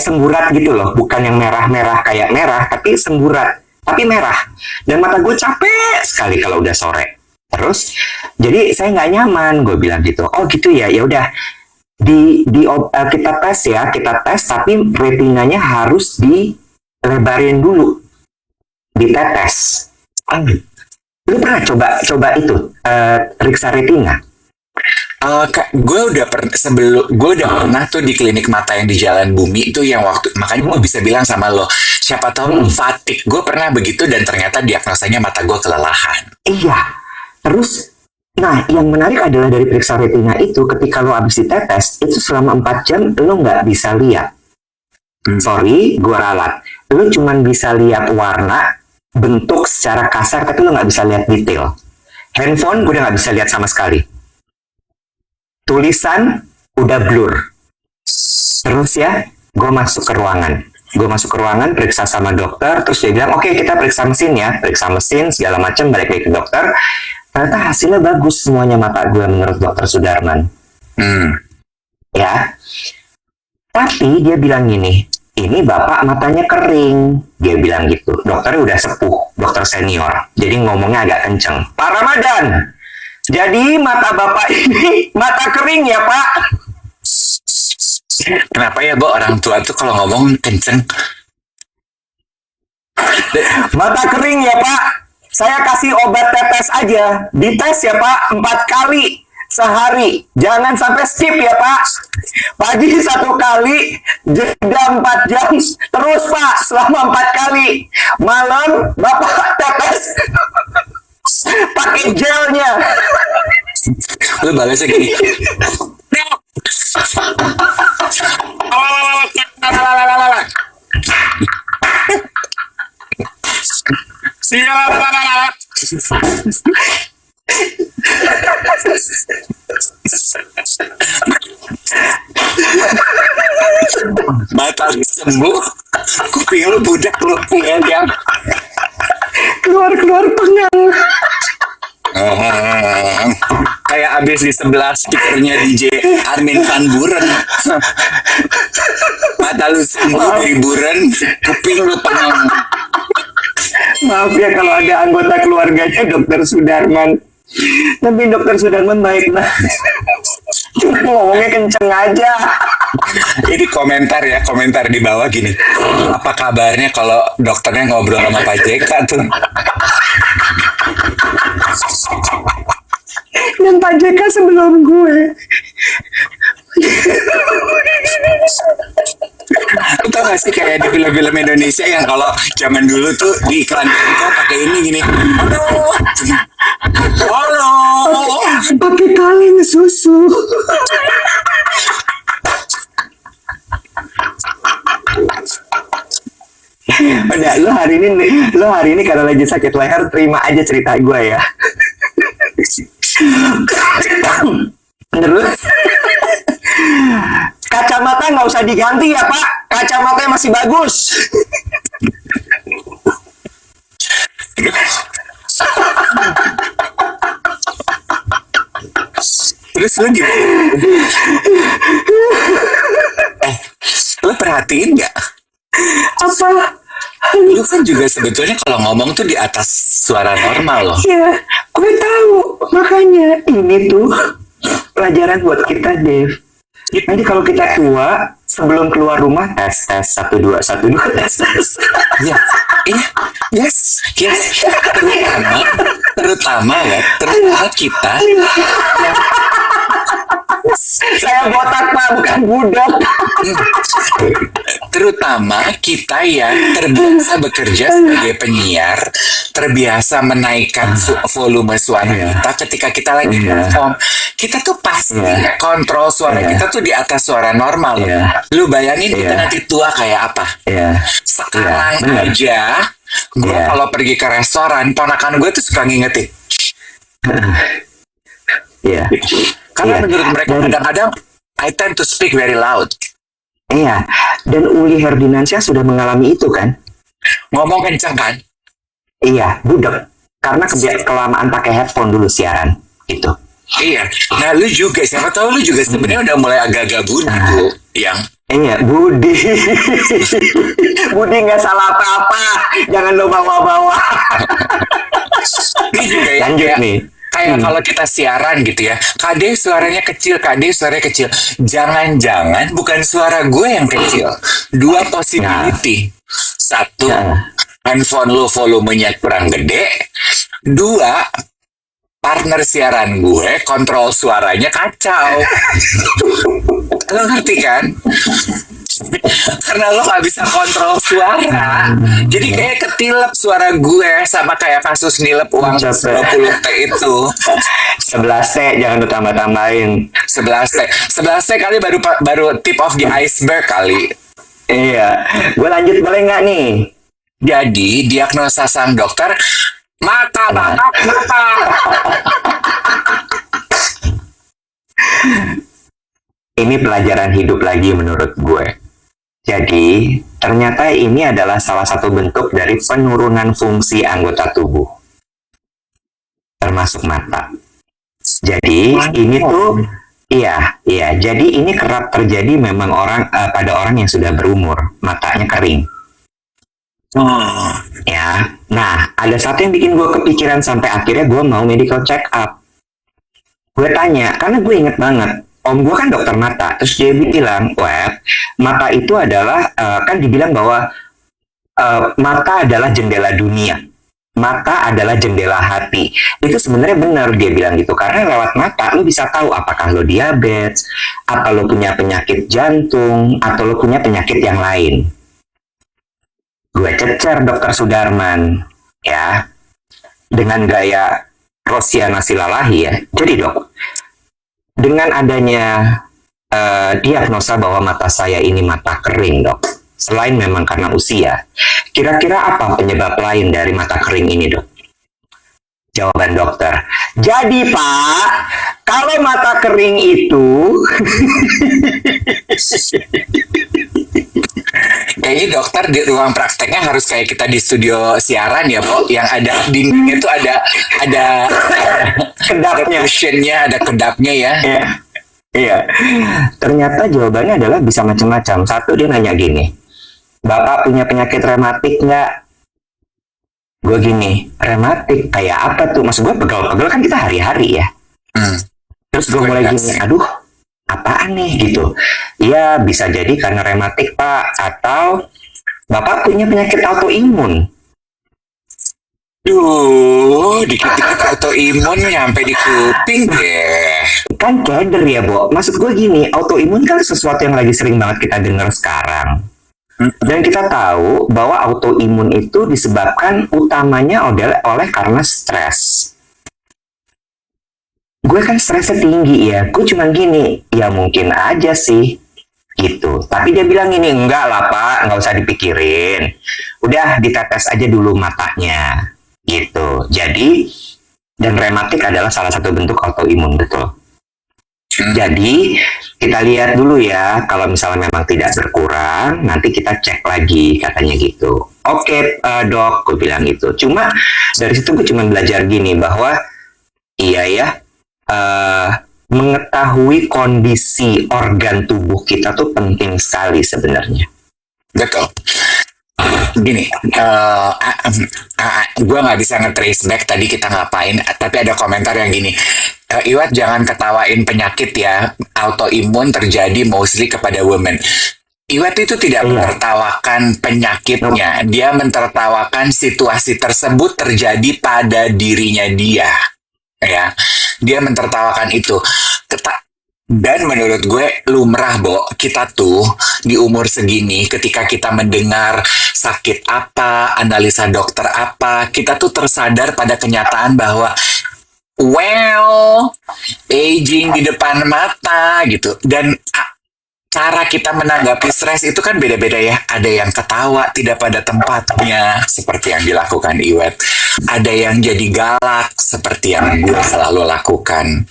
semburat gitu loh, bukan yang merah-merah kayak merah, tapi semburat, tapi merah. Dan mata gue capek sekali kalau udah sore. Terus, jadi saya nggak nyaman, gue bilang gitu. Oh gitu ya, ya udah. Kita tes, tapi retinanya harus dilebarin dulu, ditetes. Lu pernah coba itu periksa retina? Gue udah pernah tuh di klinik mata yang di Jalan Bumi itu yang waktu, makanya gue bisa bilang sama lo, siapa tahu lo fatigue. Gue pernah begitu dan ternyata diagnosanya mata gue kelelahan. Iya. Terus, nah yang menarik adalah dari periksa retina itu, ketika lo habis ditetes, itu selama 4 jam lo nggak bisa lihat. Sorry, gue ralat. Lo cuma bisa lihat warna, bentuk secara kasar, tapi lo nggak bisa lihat detail. Handphone gue udah nggak bisa lihat sama sekali. Tulisan udah blur. Terus ya, gue masuk ke ruangan, periksa sama dokter, terus dia bilang, oke, kita periksa mesin ya, segala macam, balik lagi ke dokter. Ternyata hasilnya bagus semuanya mata gue menurut dokter Sudarman. Ya, tapi dia bilang gini, ini bapak matanya kering, dia bilang gitu. Dokternya udah sepuh, dokter senior, jadi ngomongnya agak kenceng. Pak Ramadan, jadi mata bapak ini mata kering ya Pak? Kenapa ya, Bo, orang tua tuh kalau ngomong kenceng? Mata kering ya Pak? Saya kasih obat tetes aja. Dites ya Pak 4 kali sehari. Jangan sampai skip ya Pak. Pagi 1 kali, jeda 4 jam. Terus Pak, selama 4 kali. Malam bapak tetes pakai gelnya. Lu balasnya gini. Mata sembuh, kuping lu budak lu yang Keluar pengang. kayak abis di sebelah speakernya DJ Armin van Buren. Mata lu sembuh dari Buren, kuping lu pengang. Maaf ya kalau ada anggota keluarganya Dokter Sudarman. Tapi Dokter Sudarman baik lah. Cuma ngomongnya kenceng aja. Ini komentar di bawah gini. Apa kabarnya kalau dokternya ngobrol sama Pak JK tuh? Dan Pak JK sebelum gue. Lu tau gak sih kayak di film-film Indonesia yang kalau zaman dulu tuh di iklan kok pakai ini gini. Halo. Pakai kaleng susu. Udah, lo hari ini karena lagi sakit leher, terima aja cerita gue ya. Terus kacamata nggak usah diganti ya Pak, kacamatanya masih bagus. Terus lu gimana? Lu perhatiin nggak? Apa? Lu kan juga sebetulnya kalau ngomong tuh di atas suara normal loh. Ya, gue tahu. Makanya ini tuh pelajaran buat kita, Dev. Nanti kalau kita tua, sebelum keluar rumah, tes 1 2 1 2 tes. Iya, iya, yes. Terutama kita yang Saya botak, Pak, bukan budak. terutama kita yang terbiasa bekerja sebagai penyiar, terbiasa menaikkan volume suara kita ketika kita lagi perform. Kita tuh pasti kontrol suara kita tuh di atas suara normal. Lu bayangin kita nanti tua kayak apa? Sekarang aja, gue kalau pergi ke restoran, ponakan gue tuh suka ngingetin. Iya. Karena menurut mereka kadang-kadang I tend to speak very loud. Iya, dan Uli Herdinansyah sudah mengalami itu kan? Ngomong kencang kan? Iya, budak. Karena kelamaan pakai headphone dulu siaran. Itu. Iya. Nah, lu juga, siapa tahu lu juga sebenarnya udah mulai agak-agak budi tuh, yang Iya, Budi. Budi nggak salah apa-apa. Jangan lo bawa-bawa. ini juga ya, Lanjut kayak, nih. kayak kalau kita siaran gitu ya, Kade suaranya kecil, Kade suaranya kecil. Jangan-jangan bukan suara gue yang kecil. Dua possibility. Satu, handphone lu volumenya kurang gede. Dua, partner siaran gue kontrol suaranya kacau. Lo ngerti kan? Karena lo gak bisa kontrol suara, jadi kayak ketilep suara gue, sama kayak kasus nilep uang 20 T itu. 11 T jangan lu tambah-tambahin. 11 T kali baru tip of the iceberg kali. Iya, gue lanjut boleh nggak nih? Jadi diagnosa sang dokter, mata. Ini pelajaran hidup lagi menurut gue. Jadi, ternyata ini adalah salah satu bentuk dari penurunan fungsi anggota tubuh. Termasuk mata. Jadi, ini tuh iya. Jadi ini kerap terjadi memang pada orang yang sudah berumur, matanya kering. Ya. Nah, ada satu yang bikin gue kepikiran sampai akhirnya gue mau medical check up. Gue tanya, karena gue inget banget, om gue kan dokter mata, terus dia bilang, mata itu adalah, kan dibilang bahwa mata adalah jendela dunia. Mata adalah jendela hati. Itu sebenarnya benar dia bilang gitu, karena lewat mata lo bisa tahu apakah lo diabetes, apa lo punya penyakit jantung, atau lo punya penyakit yang lain. Gue cecer dokter Sudarman, ya, dengan gaya Rosiana Silalahi ya. Jadi dok, dengan adanya diagnosa bahwa mata saya ini mata kering dok, selain memang karena usia, kira-kira apa penyebab lain dari mata kering ini dok? Jawaban dokter, jadi pak, kalau mata kering itu kayaknya dokter di ruang prakteknya harus kayak kita di studio siaran ya, Pak, yang ada dindingnya tuh ada kedapnya, ada kedapnya ya. Iya. Ternyata jawabannya adalah bisa macam-macam. Satu, dia nanya gini, Bapak punya penyakit rematik nggak? Gue gini, rematik kayak apa tuh? Maksud gue pegel-pegel kan kita hari-hari ya. Terus gue mulai gini, aduh, apaan nih gitu? Ya bisa jadi karena rematik pak, atau Bapak punya penyakit autoimun. Dikit-dikit autoimun nyampe di kuping deh. Kan keder ya, Bo. Maksud gue gini, autoimun kan sesuatu yang lagi sering banget kita dengar sekarang. Dan kita tahu bahwa autoimun itu disebabkan utamanya oleh karena stres. Gue kan stresnya tinggi ya, gue cuman gini, ya mungkin aja sih, gitu. Tapi dia bilang ini, enggak lah pak, nggak usah dipikirin. Udah ditetes aja dulu matanya, gitu. Jadi, dan rematik adalah salah satu bentuk autoimun, betul. Jadi, kita lihat dulu ya, kalau misalnya memang tidak berkurang, nanti kita cek lagi, katanya gitu. Oke, dok, gue bilang gitu. Cuma, dari situ gue cuma belajar gini, bahwa iya ya, mengetahui kondisi organ tubuh kita tuh penting sekali sebenarnya. Betul. Gini, gue nggak bisa nge-trace back tadi kita ngapain, tapi ada komentar yang gini, Iwat jangan ketawain penyakit ya, autoimun terjadi mostly kepada women. Iwat itu tidak menertawakan penyakitnya, dia mentertawakan situasi tersebut terjadi pada dirinya dia, ya, dia mentertawakan itu. Dan menurut gue lumrah, Bo, kita tuh di umur segini ketika kita mendengar sakit apa, analisa dokter apa, kita tuh tersadar pada kenyataan bahwa well, aging di depan mata gitu. Dan cara kita menanggapi stres itu kan beda-beda ya. Ada yang ketawa tidak pada tempatnya seperti yang dilakukan Iwet. Ada yang jadi galak seperti yang gue selalu lakukan.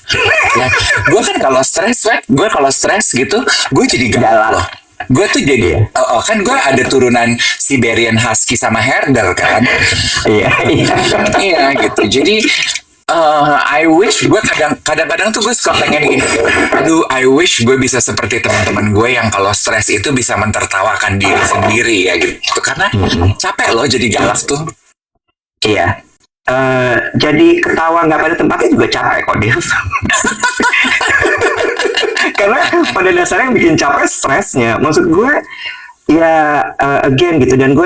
Ya, gue kan kalau stres gitu, gue jadi galak loh. Gue tuh jadi, kan gue ada turunan Siberian Husky sama Herder kan. Iya gitu. Jadi I wish gue kadang-kadang tuh gue suka pengen gini, aduh I wish gue bisa seperti teman-teman gue yang kalau stres itu bisa mentertawakan diri sendiri ya gitu, karena capek loh jadi galak tuh. Iya. Jadi ketawa nggak pada tempatnya juga capek kok dia. Karena pada dasarnya yang bikin capek stresnya. Maksud gue ya again gitu, dan gue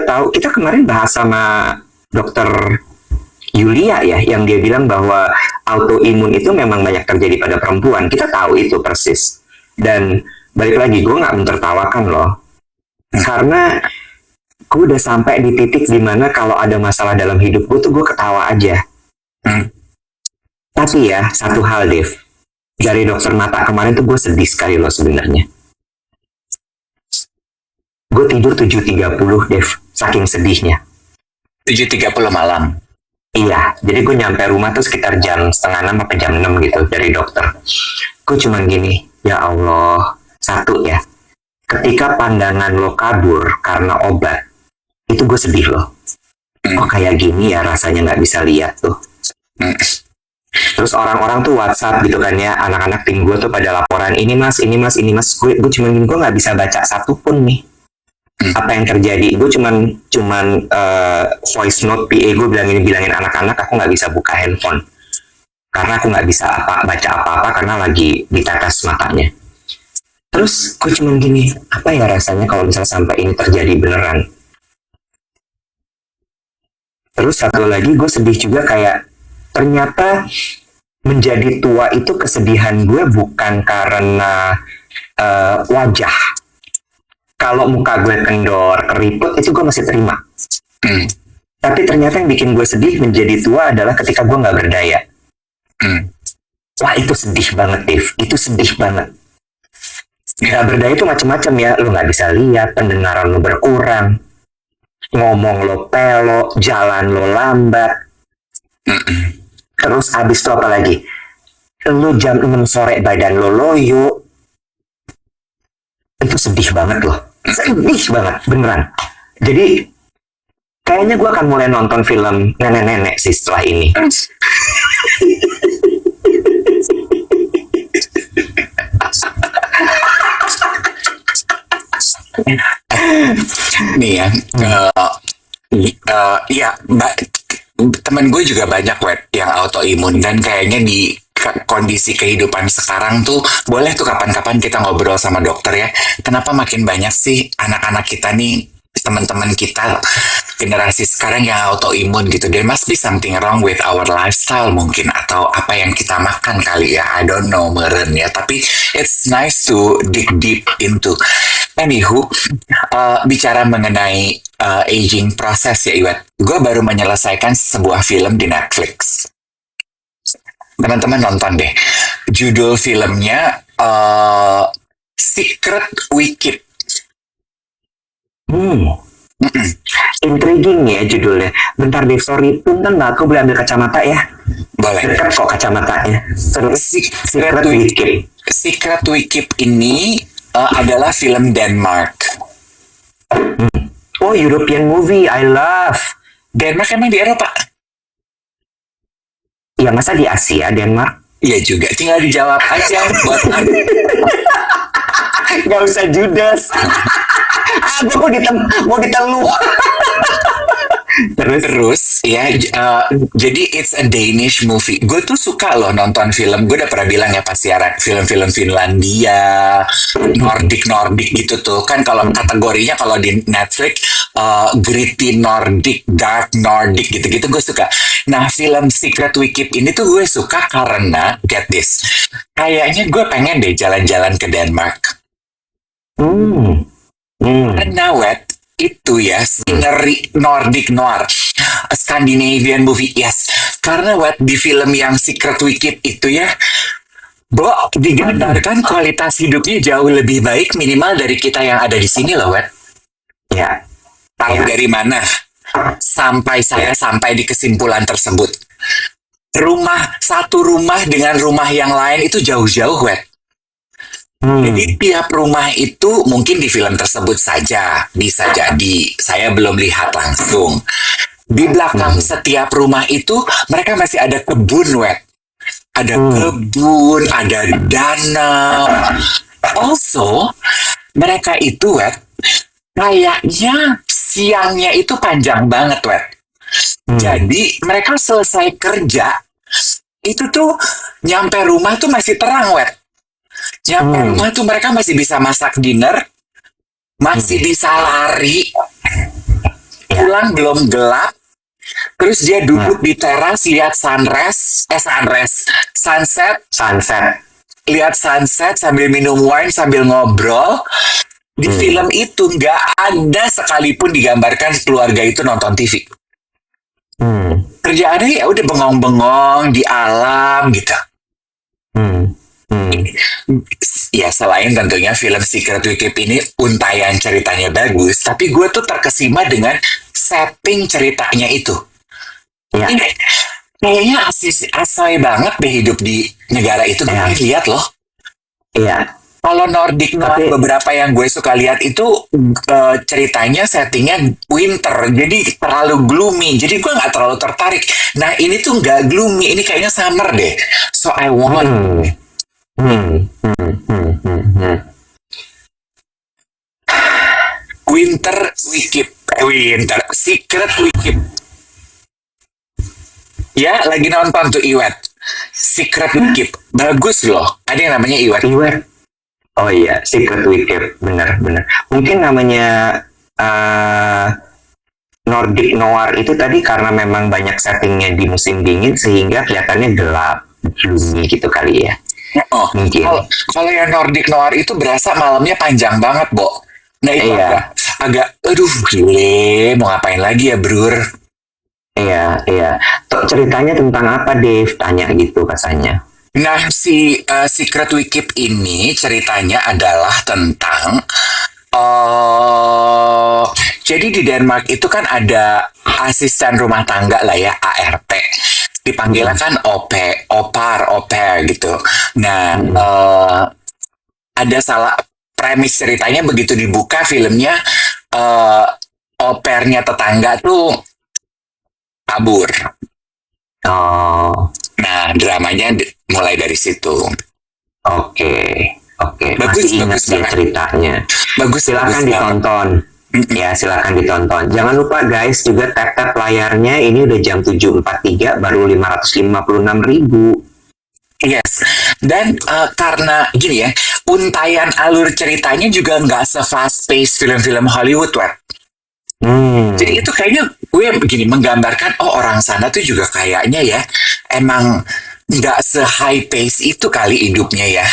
tahu kita kemarin bahas sama dokter Yulia ya, yang dia bilang bahwa autoimun itu memang banyak terjadi pada perempuan. Kita tahu itu persis. Dan balik lagi, gue nggak mentertawakan loh. Karena gue udah sampai di titik dimana kalau ada masalah dalam hidup gue tuh gue ketawa aja. Tapi ya, satu hal Dev, dari dokter mata kemarin tuh gue sedih sekali loh sebenarnya. Gue tidur 7.30 Dev, saking sedihnya. 7.30 malam. Iya, jadi gue nyampe rumah tuh sekitar jam 5:30 atau jam 6 gitu dari dokter. Gue cuman gini, ya Allah, satu ya, ketika pandangan lo kabur karena obat, itu gue sedih loh. Oh kayak gini ya rasanya nggak bisa lihat tuh. Terus orang-orang tuh WhatsApp gitu kan ya, anak-anak tim gue tuh pada laporan, ini mas. Gue cuman gini, gue nggak bisa baca satu pun nih. Apa yang terjadi? Gue cuman voice note PA gue bilangin anak-anak aku nggak bisa buka handphone karena aku nggak bisa baca apa-apa karena lagi ditetes matanya. Terus gue cuman gini, apa ya rasanya kalau misalnya sampai ini terjadi beneran? Terus satu lagi gue sedih juga, kayak ternyata menjadi tua itu kesedihan gue bukan karena wajah. Kalau muka gue kendor, keriput, itu gue masih terima. Tapi ternyata yang bikin gue sedih menjadi tua adalah ketika gue nggak berdaya. Wah itu sedih banget, Dave. Itu sedih banget. Nggak berdaya itu macam-macam ya. Lo nggak bisa lihat, pendengaran lo berkurang, ngomong lo pelok, jalan lo lambat. Terus abis itu apa lagi? Lo jam 6 sore badan lo loyo. Itu sedih banget loh. Sedih banget, beneran. Jadi kayaknya gue akan mulai nonton film nenek-nenek sih setelah ini. Nih ya, ya, temen gue juga banyak yang autoimun, dan kayaknya di kondisi kehidupan sekarang tuh boleh tuh kapan-kapan kita ngobrol sama dokter ya. Kenapa makin banyak sih anak-anak kita nih, teman-teman kita generasi sekarang yang autoimun gitu? There must be something wrong with our lifestyle mungkin, atau apa yang kita makan kali ya. I don't know meren ya. Tapi it's nice to dig deep into. Anywho, bicara mengenai aging process ya Iwet. Gue baru menyelesaikan sebuah film di Netflix. Teman-teman nonton deh. Judul filmnya Secret We Keep. Intriguing ya judulnya. Bentar deh, sorry. Punten nggak, aku boleh ambil kacamata ya? Boleh. Dekat kok kacamatanya. Secret We Keep. Secret We Keep ini adalah film Denmark. Oh, European movie. I love. Denmark emang di Eropa? Ya masa di Asia, Denmark? Iya juga, tinggal dijawab aja buat aku. Gak usah judes. Aku mau ditelu. Terus ya, jadi it's a Danish movie. Gue tuh suka loh nonton film. Gue udah pernah bilang ya pas siaran film-film Finlandia, Nordic gitu tuh. Kan kalau kategorinya kalau di Netflix gritty Nordic, dark Nordic gitu-gitu gue suka. Nah film Secret We Keep ini tuh gue suka karena get this. Kayaknya gue pengen deh jalan-jalan ke Denmark. Karena itu ya scenery Nordic noir, a Scandinavian movie, yes. Karena di film yang Secret We Keep itu ya, Bo, digambarkan kualitas hidupnya jauh lebih baik minimal dari kita yang ada di sini loh, Wet. Ya. Tahu dari mana? Sampai saya sampai di kesimpulan tersebut. Satu rumah dengan rumah yang lain itu jauh-jauh, Wet. Jadi tiap rumah itu mungkin di film tersebut saja, bisa jadi. Saya belum lihat langsung. Di belakang setiap rumah itu mereka masih ada kebun, Wet. Ada kebun, ada danau. Also, mereka itu, Wet, kayaknya siangnya itu panjang banget, Wet. Jadi mereka selesai kerja, itu tuh nyampe rumah tuh masih terang, Wet. Nyampe rumah tuh mereka masih bisa masak dinner, masih bisa lari, pulang belum gelap, terus dia duduk di teras lihat sunset, lihat sunset sambil minum wine sambil ngobrol. Di film itu nggak ada sekalipun digambarkan keluarga itu nonton TV. Kerjaannya ya udah bengong-bengong di alam gitu. Ya selain tentunya film Secret We Keep ini untayan ceritanya bagus, tapi gue tuh terkesima dengan setting ceritanya itu. Ya. Ini kayaknya asoy banget deh hidup di negara itu. Gue lihat loh. Iya. Kalau Nordic noir beberapa yang gue suka lihat itu ceritanya settingnya winter, jadi terlalu gloomy, jadi gue nggak terlalu tertarik. Nah ini tuh nggak gloomy, ini kayaknya summer deh. So I want. Secret We Keep. Ya, lagi nonton tuh Iwet. Secret We Keep. Bagus loh. Ada yang namanya Iwet. Oh iya, Secret We Keep. Benar. Mungkin namanya Nordic Noir itu tadi karena memang banyak settingnya di musim dingin sehingga kelihatannya gelap, gloomy gitu kali ya. Oh, mungkin. Kalau yang Nordic Noir itu berasa malamnya panjang banget, Bo. Nah itu agak, aduh gile, mau ngapain lagi ya, Brur? Iya. Ceritanya tentang apa, Dave? Tanya gitu katanya. Nah, Secret We Keep ini ceritanya adalah tentang jadi di Denmark itu kan ada asisten rumah tangga lah ya, ART. Dipanggilnya kan au pair gitu. Nah, ada salah premis ceritanya begitu dibuka filmnya, au pairnya tetangga tuh kabur. Nah, dramanya mulai dari situ. Oke. Bagus, Masih ingat ya ceritanya. Bagus. Silakan ditonton. Ya, silakan ditonton. Jangan lupa guys, juga tap layarnya ini udah jam 7.43, baru 556.000. Yes, dan karena gini ya, untayan alur ceritanya juga nggak se-fast pace film-film Hollywood, Web. Jadi itu kayaknya gue begini menggambarkan, orang sana tuh juga kayaknya ya, emang nggak se-high pace itu kali hidupnya ya.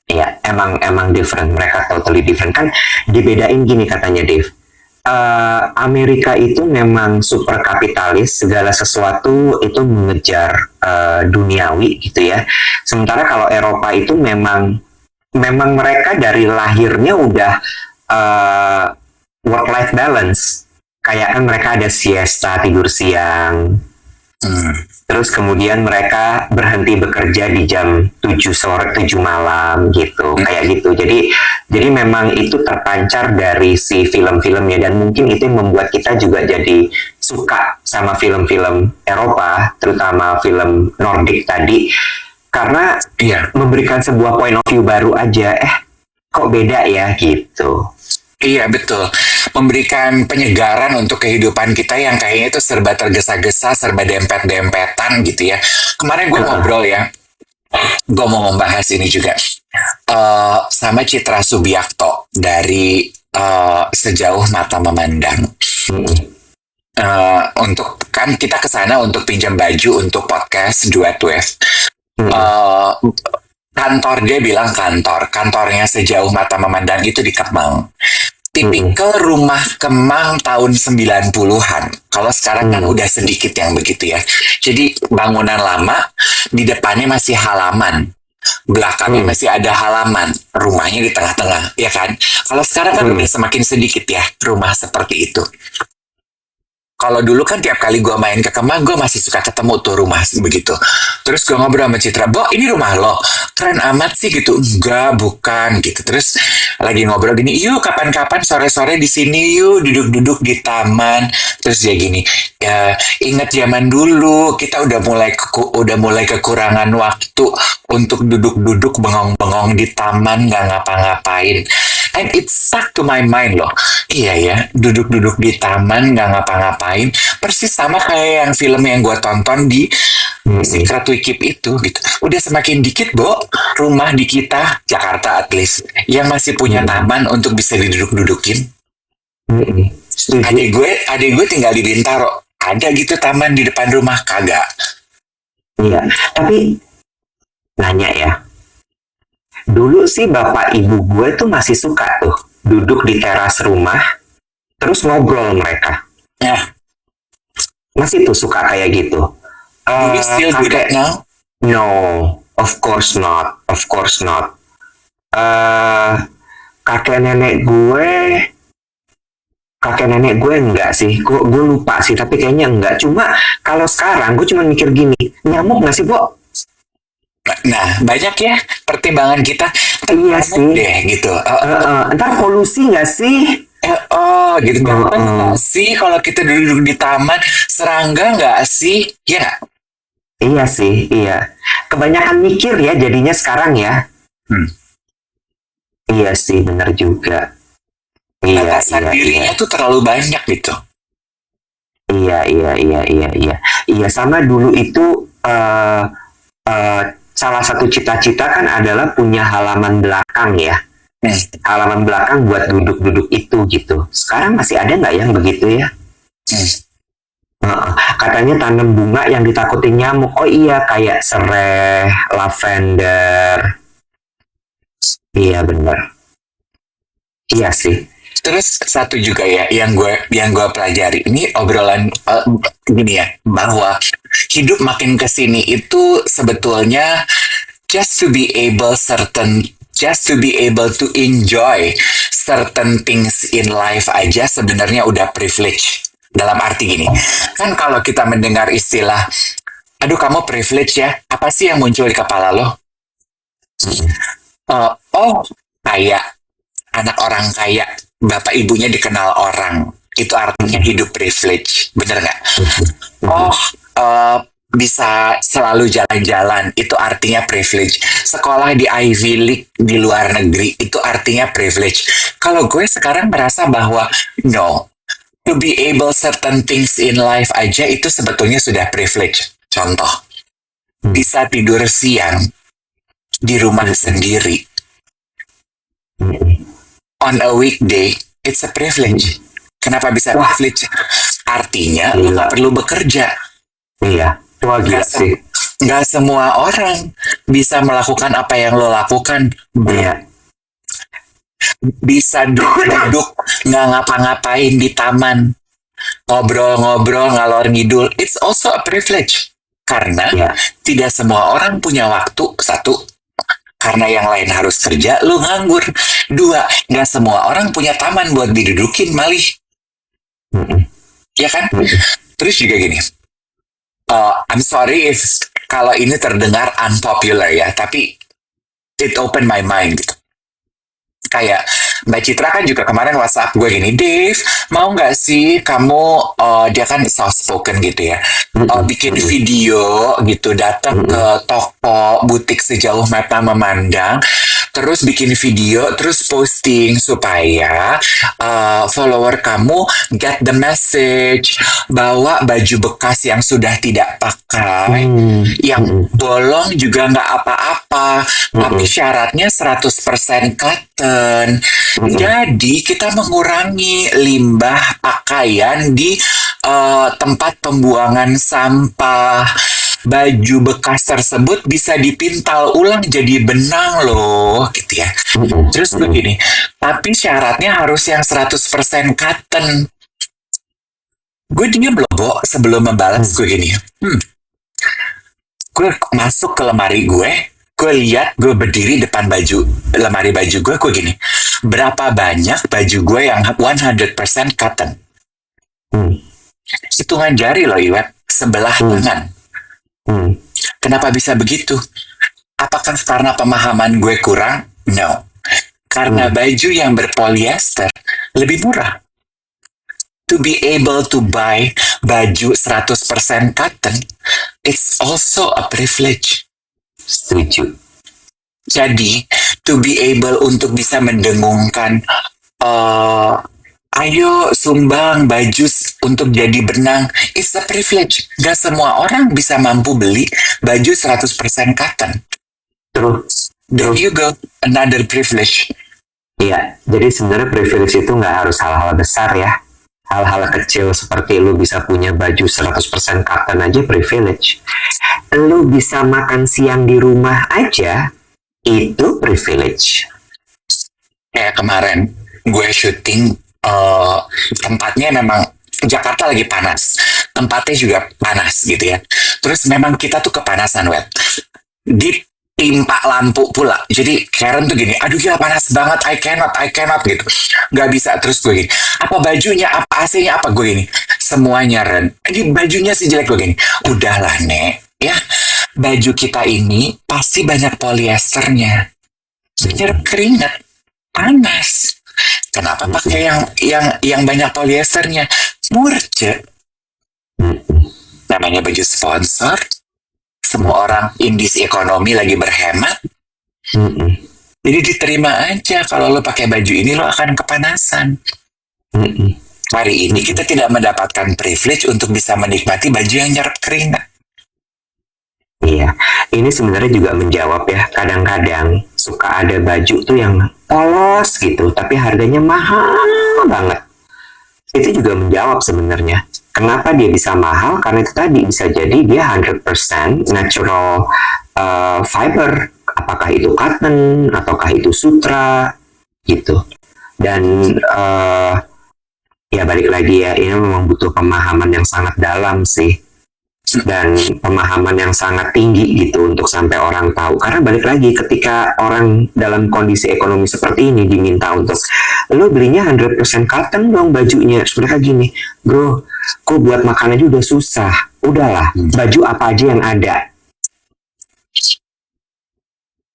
Iya, emang different. Mereka totally different. Kan dibedain gini katanya, Dave. Amerika itu memang super kapitalis, segala sesuatu itu mengejar duniawi gitu ya. Sementara kalau Eropa itu memang mereka dari lahirnya udah work-life balance. Kayak kan mereka ada siesta, tidur siang. Terus kemudian mereka berhenti bekerja di jam 7 sore, 7 malam gitu, kayak gitu. Jadi memang itu terpancar dari si film-filmnya, dan mungkin itu yang membuat kita juga jadi suka sama film-film Eropa, terutama film Nordic tadi, karena Iya. memberikan sebuah point of view baru aja. Kok beda ya gitu. Iya, betul. Memberikan penyegaran untuk kehidupan kita yang kayaknya itu serba tergesa-gesa, serba dempet-dempetan gitu ya. Kemarin gue ngobrol ya, gue mau membahas ini juga sama Citra Subiakto dari Sejauh Mata Memandang. Untuk kan kita ke sana untuk pinjam baju untuk podcast Duet Wave. Kantor dia bilang kantornya Sejauh Mata Memandang itu di Kemang. Tipikal rumah Kemang tahun 90-an. Kalau sekarang kan udah sedikit yang begitu ya. Jadi bangunan lama, di depannya masih halaman. Belakangnya masih ada halaman. Rumahnya di tengah-tengah, ya kan? Kalau sekarang kan udah semakin sedikit ya rumah seperti itu. Kalau dulu kan tiap kali gue main ke Kemang, gue masih suka ketemu tuh rumah begitu. Terus gue ngobrol sama Citra, Bo, ini rumah lo? Keren amat sih gitu. Enggak, bukan gitu. Terus lagi ngobrol gini, yuk kapan-kapan sore-sore di sini yuk duduk-duduk di taman. Terus dia gini, ya ingat zaman dulu kita udah mulai kekurangan waktu untuk duduk-duduk bengong-bengong di taman nggak ngapa-ngapain. And it stuck to my mind loh. Iya ya, duduk-duduk di taman nggak ngapa-ngapain. Persis sama kayak yang film yang gue tonton di Secret We Keep itu gitu. Udah semakin dikit, Bo, rumah di kita, Jakarta at least, yang masih punya taman untuk bisa diduduk-dudukin. Adik gue tinggal di Bintaro. Ada gitu taman di depan rumah, kagak. Iya, tapi nanya ya. Dulu sih bapak ibu gue tuh masih suka tuh duduk di teras rumah, terus ngobrol mereka. Ya, Masih tuh suka kayak gitu. do we still do that now? No, of course not. Of course not. Kakek nenek gue enggak sih. Gue lupa sih, tapi kayaknya enggak. Cuma kalau sekarang gue cuma mikir gini, nyamuk nggak sih, Bo? Nah, banyak ya pertimbangan kita. Iya sih. Deh gitu. Ntar polusi nggak sih? Gitu. Nggak sih kalau kita duduk di taman, serangga nggak sih? Ya nggak? Iya sih, iya. Kebanyakan mikir ya jadinya sekarang ya. Iya sih, benar juga. Iya, Batasan dirinya tuh terlalu banyak gitu. Iya. Iya, sama dulu itu salah satu cita-cita kan adalah punya halaman belakang ya. Halaman belakang buat duduk-duduk itu gitu. Sekarang masih ada nggak yang begitu ya? Katanya tanam bunga yang ditakutin nyamuk. Oh iya, kayak serai, lavender. Iya benar. Iya sih. Terus satu juga ya yang gue pelajari ini obrolan gini ya, bahwa hidup makin kesini itu sebetulnya just to be able to enjoy certain things in life aja sebenarnya udah privilege. Dalam arti gini, kan kalau kita mendengar istilah, aduh kamu privilege ya, apa sih yang muncul di kepala lo? Kayak anak orang kaya, bapak ibunya dikenal orang, itu artinya hidup privilege, bener nggak? Bisa selalu jalan-jalan, itu artinya privilege. Sekolah di Ivy League di luar negeri, itu artinya privilege. Kalau gue sekarang merasa bahwa no, to be able certain things in life aja itu sebetulnya sudah privilege. Contoh, bisa tidur siang di rumah sendiri. On a weekday, it's a privilege. Kenapa bisa privilege? Artinya lo gak perlu bekerja. Iya. Wah gila sih. Nggak semua orang bisa melakukan apa yang lo lakukan. Iya. Bisa duduk nggak ngapa-ngapain di taman, ngobrol-ngobrol ngalor ngidul. It's also a privilege karena tidak semua orang punya waktu. Satu, karena yang lain harus kerja, lo nganggur. Dua, nggak semua orang punya taman buat didudukin malih. Ya kan? Terus juga gini. I'm sorry if kalau ini terdengar unpopular ya, tapi it opened my mind gitu. Kayak Mbak Citra kan juga kemarin WhatsApp gue gini, Dave, mau nggak sih kamu, dia kan soft spoken gitu ya, bikin video gitu, datang ke toko butik sejauh mata memandang, terus bikin video, terus posting supaya follower kamu get the message, bawa baju bekas yang sudah tidak pakai, yang bolong juga nggak apa-apa, tapi syaratnya 100% cotton. Jadi kita mengurangi limbah pakaian di tempat pembuangan sampah. Baju bekas tersebut bisa dipintal ulang jadi benang loh, gitu ya. Terus begini, tapi syaratnya harus yang 100% cotton. Gue diam loh, Bo, sebelum membalas gue gini. Gue masuk ke lemari gue lihat, gue berdiri depan lemari baju gue gini. Berapa banyak baju gue yang 100% cotton? Hitungan jari loh, Iwet. Sebelah tangan. Kenapa bisa begitu? Apakah karena pemahaman gue kurang? No. Karena baju yang berpolyester lebih murah. To be able to buy baju 100% cotton, it's also a privilege. Setuju. Jadi, to be able untuk bisa mendengungkan, ayo sumbang baju untuk jadi benang, it's a privilege. Gak semua orang bisa mampu beli baju 100% cotton. Terus, There you go, another privilege. iya, jadi sebenarnya privilege itu nggak harus hal-hal besar ya. Hal-hal kecil seperti lu bisa punya baju 100% cotton aja privilege. Lu bisa makan siang di rumah aja, itu privilege. Kayak kemarin, gue syuting, tempatnya memang Jakarta lagi panas, tempatnya juga panas gitu ya. Terus memang kita tuh kepanasan, Wet. Ditimpa lampu pula. Jadi Karen tuh gini, aduh gila panas banget, I cannot gitu. Gak bisa. Terus gue gini, apa bajunya, apa AC-nya, apa, gue gini. Semuanya Ren. Ini bajunya sih jelek, gue gini. Udahlah, Nek. Ya, baju kita ini pasti banyak polyesternya. Nyerap keringat, panas. Kenapa pakai yang banyak polyesternya? Murce. Namanya baju sponsor. Semua orang indis ekonomi lagi berhemat. Jadi diterima aja kalau lo pakai baju ini lo akan kepanasan. Hari ini kita tidak mendapatkan privilege untuk bisa menikmati baju yang nyerap keringat. Iya, ini sebenarnya juga menjawab ya. Kadang-kadang suka ada baju tuh yang polos gitu, tapi harganya mahal banget. Itu juga menjawab sebenarnya. Kenapa dia bisa mahal? Karena itu tadi bisa jadi dia 100% natural fiber. Apakah itu cotton, ataukah itu sutra, gitu. Dan ya balik lagi ya, ini memang butuh pemahaman yang sangat dalam sih. Dan pemahaman yang sangat tinggi gitu untuk sampai orang tahu. Karena balik lagi ketika orang dalam kondisi ekonomi seperti ini diminta untuk lo belinya 100% cotton dong bajunya. Mereka gini, bro, kok buat makan aja udah susah. Udahlah, baju apa aja yang ada.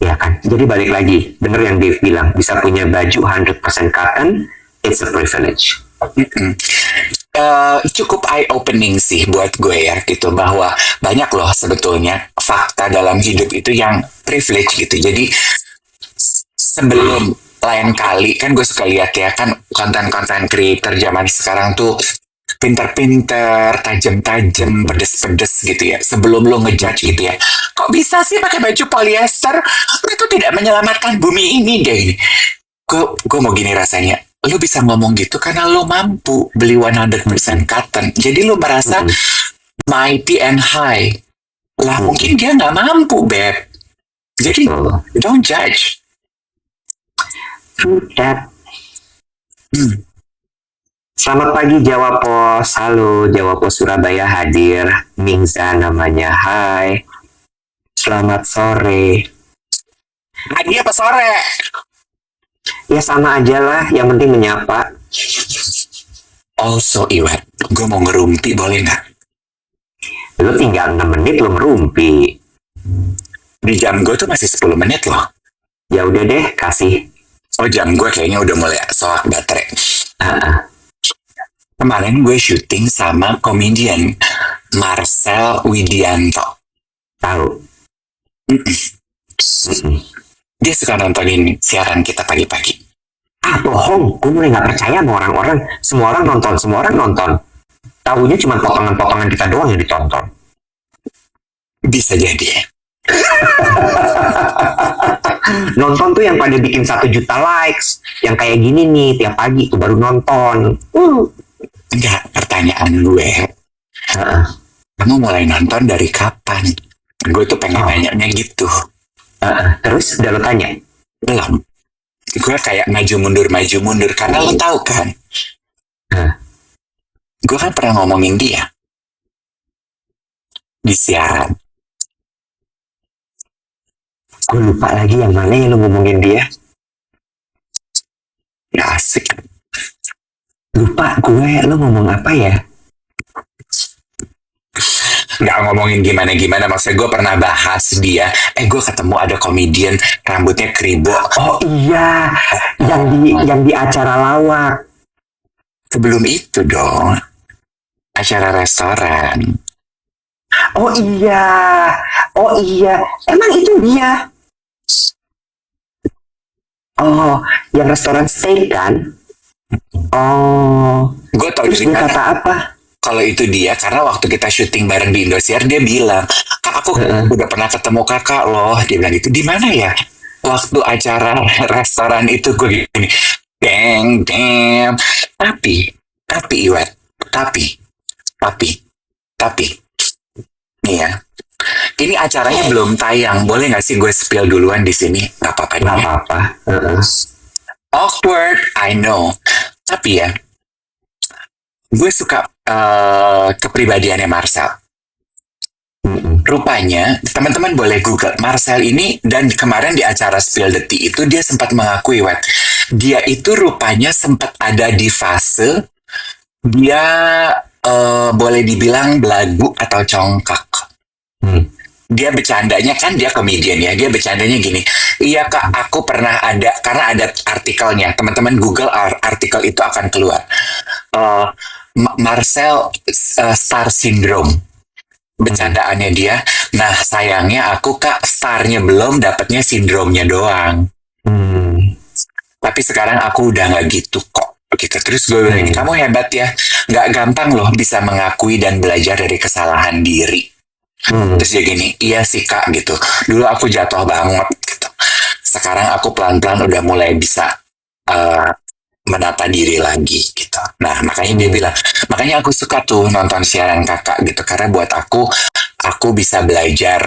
Ya kan? Jadi balik lagi, bener yang Dave bilang, bisa punya baju 100% cotton, it's a privilege. Cukup eye-opening sih buat gue ya gitu, bahwa banyak loh sebetulnya fakta dalam hidup itu yang privilege gitu. Jadi sebelum lain kali kan gue suka lihat ya kan konten-konten creator zaman sekarang tuh pinter-pinter, tajam-tajam, pedes-pedes gitu ya. Sebelum lo ngejudge gitu ya, kok bisa sih pakai baju polyester? Itu tidak menyelamatkan bumi ini deh. Gue mau gini rasanya. Lo bisa ngomong gitu karena lo mampu beli 100% cotton. Jadi lo merasa mighty and high. Lah mungkin dia nggak mampu, Beb. Jadi don't judge. True that. Selamat pagi Jawa Pos. Halo, Jawa Pos Surabaya hadir. Mingza namanya. Hai. Selamat sore. Pagi apa sore? Ya sama aja lah, yang penting menyapa. Also, Iwet, gue mau ngerumpi boleh nggak? Lu tinggal 6 menit lu ngerumpi. Di jam gue tuh masih 10 menit loh. Ya udah deh, kasih. Oh, jam gue kayaknya udah mulai soak baterai. Ah, Kemarin gue syuting sama komedian Marcel Widianto. tahu. Mm-mm. Dia suka nontonin siaran kita pagi-pagi. Bohong, gue mulai nggak percaya sama orang-orang. Semua orang nonton. Tahunya cuma potongan-potongan kita doang yang ditonton. Bisa jadi. Nonton tuh yang pada bikin 1 juta likes, yang kayak gini nih tiap pagi tuh baru nonton. Enggak, pertanyaan gue. Heeh. Kamu mulai nonton dari kapan? Gue tuh pengen nanyanya gitu. Terus udah lo tanya? Belum. Gue kayak maju mundur karena lo tahu kan. Gue kan pernah ngomongin dia di siaran. Gue lupa lagi yang mana yang lo ngomongin dia. Ya asik. Lupa gue, lo ngomong apa ya? Nggak ngomongin gimana-gimana, maksudnya gue pernah bahas dia. Gue ketemu ada komedian rambutnya kribo. Oh iya, yang di acara lawak. Sebelum itu dong, acara restoran. Oh iya, emang itu dia? Oh, yang restoran steak kan? Oh, Gue tau terus dari dia mana kata apa? kalau itu dia, karena waktu kita syuting bareng di Indosiar, dia bilang, Kak, aku udah pernah ketemu kakak loh. Dia bilang gitu, di mana ya? Waktu acara restoran itu gue gini, damn. Tapi Iwet, tapi, nih ya, ini acaranya belum tayang. Boleh nggak sih gue spill duluan di sini? Nggak apa-apa. Nggak apa-apa. Awkward, I know. Tapi ya, gue suka kepribadiannya Marcel. Rupanya, teman-teman boleh Google Marcel ini, dan kemarin di acara Spill the Tea itu dia sempat mengakui, Wet, dia itu rupanya sempat ada di fase dia boleh dibilang belagu atau congkak. Dia bercandanya kan, dia komedian ya, dia bercandanya gini, iya Kak, aku pernah ada, karena ada artikelnya, teman-teman Google artikel itu akan keluar. Marcel Star Syndrome, bercandaannya dia. Nah sayangnya aku Kak, starnya belum, dapatnya sindromnya doang. Tapi sekarang aku udah nggak gitu kok. Gitu. Terus gue bilang, kamu hebat ya, nggak gampang loh bisa mengakui dan belajar dari kesalahan diri. Terus dia gini, iya sih Kak gitu. Dulu aku jatuh banget gitu. Sekarang aku pelan-pelan udah mulai bisa menata diri lagi gitu. Nah makanya dia bilang, makanya aku suka tuh nonton siaran kakak gitu, karena buat aku bisa belajar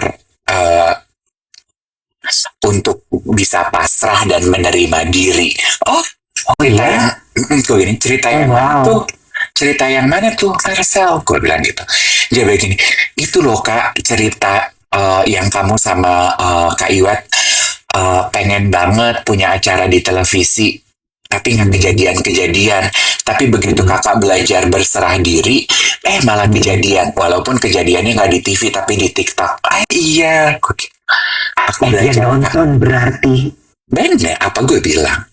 untuk bisa pasrah dan menerima diri. Cerita yang mana tuh? Cerita yang mana tuh, Marcel? Gue bilang gitu. Dia begini, itu loh Kak, cerita yang kamu sama Kak Iwat pengen banget punya acara di televisi, tapi nggak kejadian. Tapi begitu kakak belajar berserah diri, malah kejadian. Walaupun kejadiannya nggak di TV, tapi di TikTok. Iya. Aku Dia belajar. nonton berarti. Bener, apa gue bilang?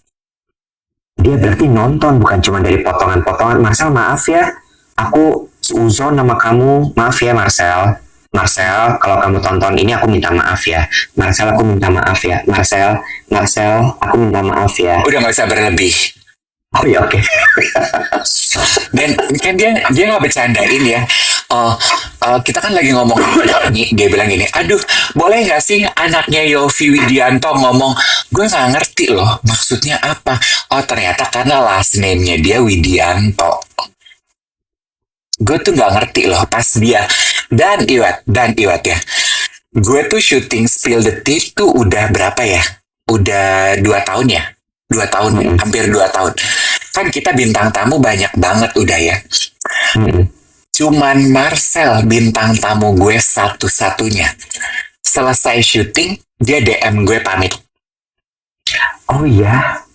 Dia berarti nonton, bukan cuma dari potongan-potongan. Marcel, maaf ya, aku seuzon sama kamu. Maaf ya Marcel. Marcel, kalau kamu tonton ini aku minta maaf ya. Marcel, aku minta maaf ya. Marcel, aku minta maaf ya. Udah nggak usah berlebih. Oh ya, oke. Dan kan dia nggak bercandain ya. Kita kan lagi ngomong ini, dia bilang gini, aduh boleh nggak sih anaknya Yovie Widianto ngomong, gue nggak ngerti loh maksudnya apa. Oh ternyata karena last name-nya dia Widianto. Gue tuh nggak ngerti loh pas dia dan Iwat ya. Gue tuh syuting Spill the Tea tuh udah berapa ya? Udah 2 tahun ya? 2 tahun, hampir 2 tahun. Kan kita bintang tamu banyak banget udah ya. Cuman Marcel bintang tamu gue satu-satunya. Selesai syuting, dia DM gue pamit. Oh iya?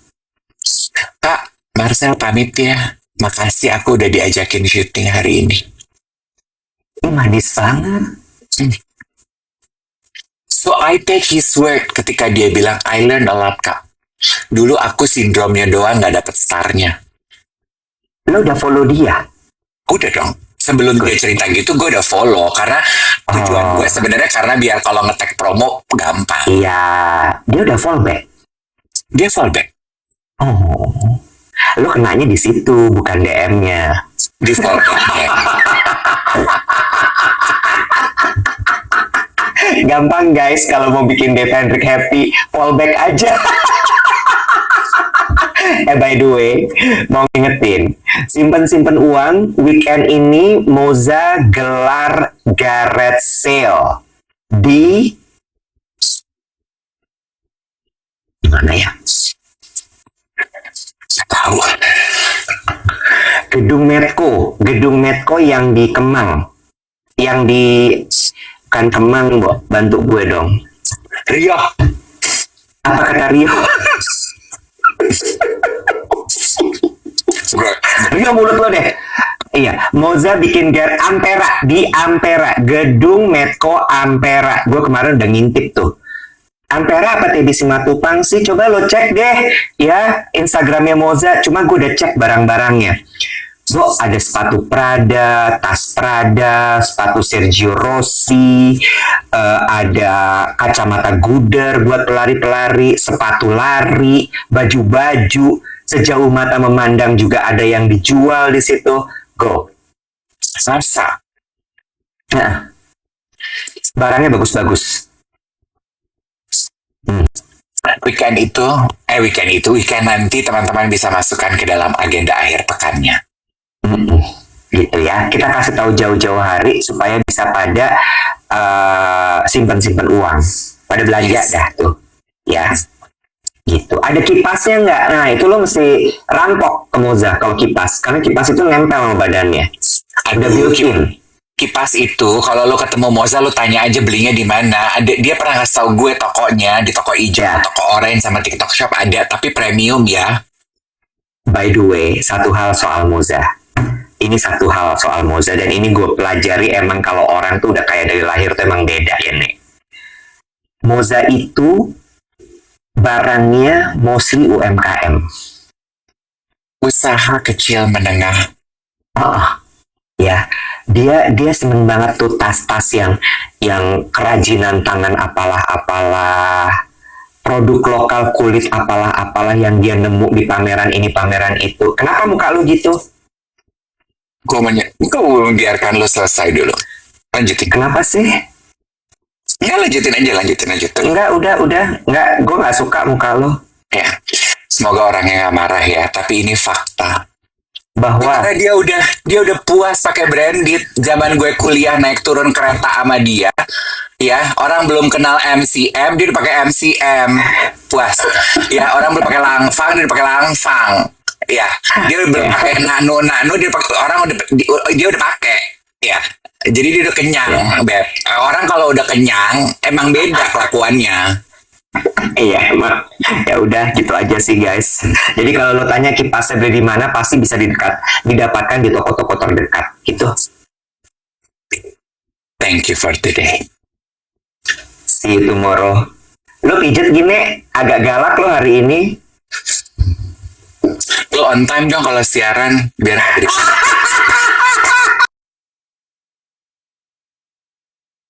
Kak, Marcel pamit ya. Makasih aku udah diajakin syuting hari ini. Manis banget. So I take his word ketika dia bilang, I learn a lot Kak. Dulu aku sindromnya doang nggak dapet starnya. Lo udah follow dia? Udah dong. Sebelum dia cerita gitu, gue udah follow. Karena tujuan gue sebenarnya karena biar kalau nge-tag promo gampang. Iya, dia udah fallback. Dia fallback. Oh, lo kenanya di situ, bukan DM-nya. Di fallback. Gampang guys, kalau mau bikin Dave Hendrik happy, fallback aja. By the way, mau ngingetin, simpen uang, weekend ini Moza gelar garage sale di mana ya? Tahu. Gedung Medco yang di Kemang, yang di kan Kemang, bantu gue dong. Rio. Apa kata Rio? Rio mulut lo deh. Iya, Moza bikin Ampera di Ampera, gedung Medco Ampera. Gue kemarin udah ngintip tuh. Ampera apa TB Simatupang sih? Coba lo cek deh ya Instagramnya Moza. Cuma gue udah cek barang-barangnya. Ada sepatu Prada, tas Prada, sepatu Sergio Rossi, ada kacamata Guder buat pelari-pelari, sepatu lari, baju-baju, sejauh mata memandang juga ada yang dijual di situ. Go. Masa? Nah, barangnya bagus-bagus. Weekend nanti teman-teman bisa masukkan ke dalam agenda akhir pekannya. Gitu ya, kita kasih tahu jauh-jauh hari supaya bisa pada simpan-simpan uang, pada belanja dah tuh ya. Gitu. Ada kipasnya nggak? Nah itu lo mesti rampok ke Moza kalau kipas, karena kipas itu nempel sama badannya. Ada built-in. Kipas itu kalau lo ketemu Moza lo tanya aja belinya di mana. Dia pernah ngasih tahu gue tokonya di toko hijau, toko orange sama TikTok Shop ada, tapi premium ya. By the way, satu hal soal Moza. Ini satu hal soal Moza dan ini gue pelajari emang kalau orang tuh udah kayak dari lahir tuh emang beda ya nih. Moza itu barangnya mostly UMKM. Usaha kecil menengah. Ya, dia seneng banget tuh tas-tas yang kerajinan tangan apalah, produk lokal kulit apalah yang dia nemu di pameran ini pameran itu. Kenapa muka lu gitu? Gue belum biarkan lo selesai dulu. Lanjutin. Kenapa sih? Ya lanjutin aja. Enggak, udah. Enggak, gue nggak suka muka lo. Ya, semoga orangnya nggak marah ya. Tapi ini fakta. Bahwa Karena dia udah puas pakai branded. Zaman gue kuliah naik turun kereta sama dia. Ya, orang belum kenal MCM, dia udah pakai MCM. Puas. Ya, orang belum pakai Langfang, dia udah pakai Langfang. Ya, dia udah pakai nano, dia udah pakai. Ya, jadi dia udah kenyang, Beb. Orang kalau udah kenyang, emang beda kelakuannya. iya emang ya udah gitu aja sih guys. Jadi kalau lo tanya kipasnya beli di mana pasti bisa didapatkan di toko-toko terdekat gitu. Thank you for today. See you tomorrow. Lo pijet gini agak galak lo hari ini. Lo on time dong kalau siaran biar nggak berisik.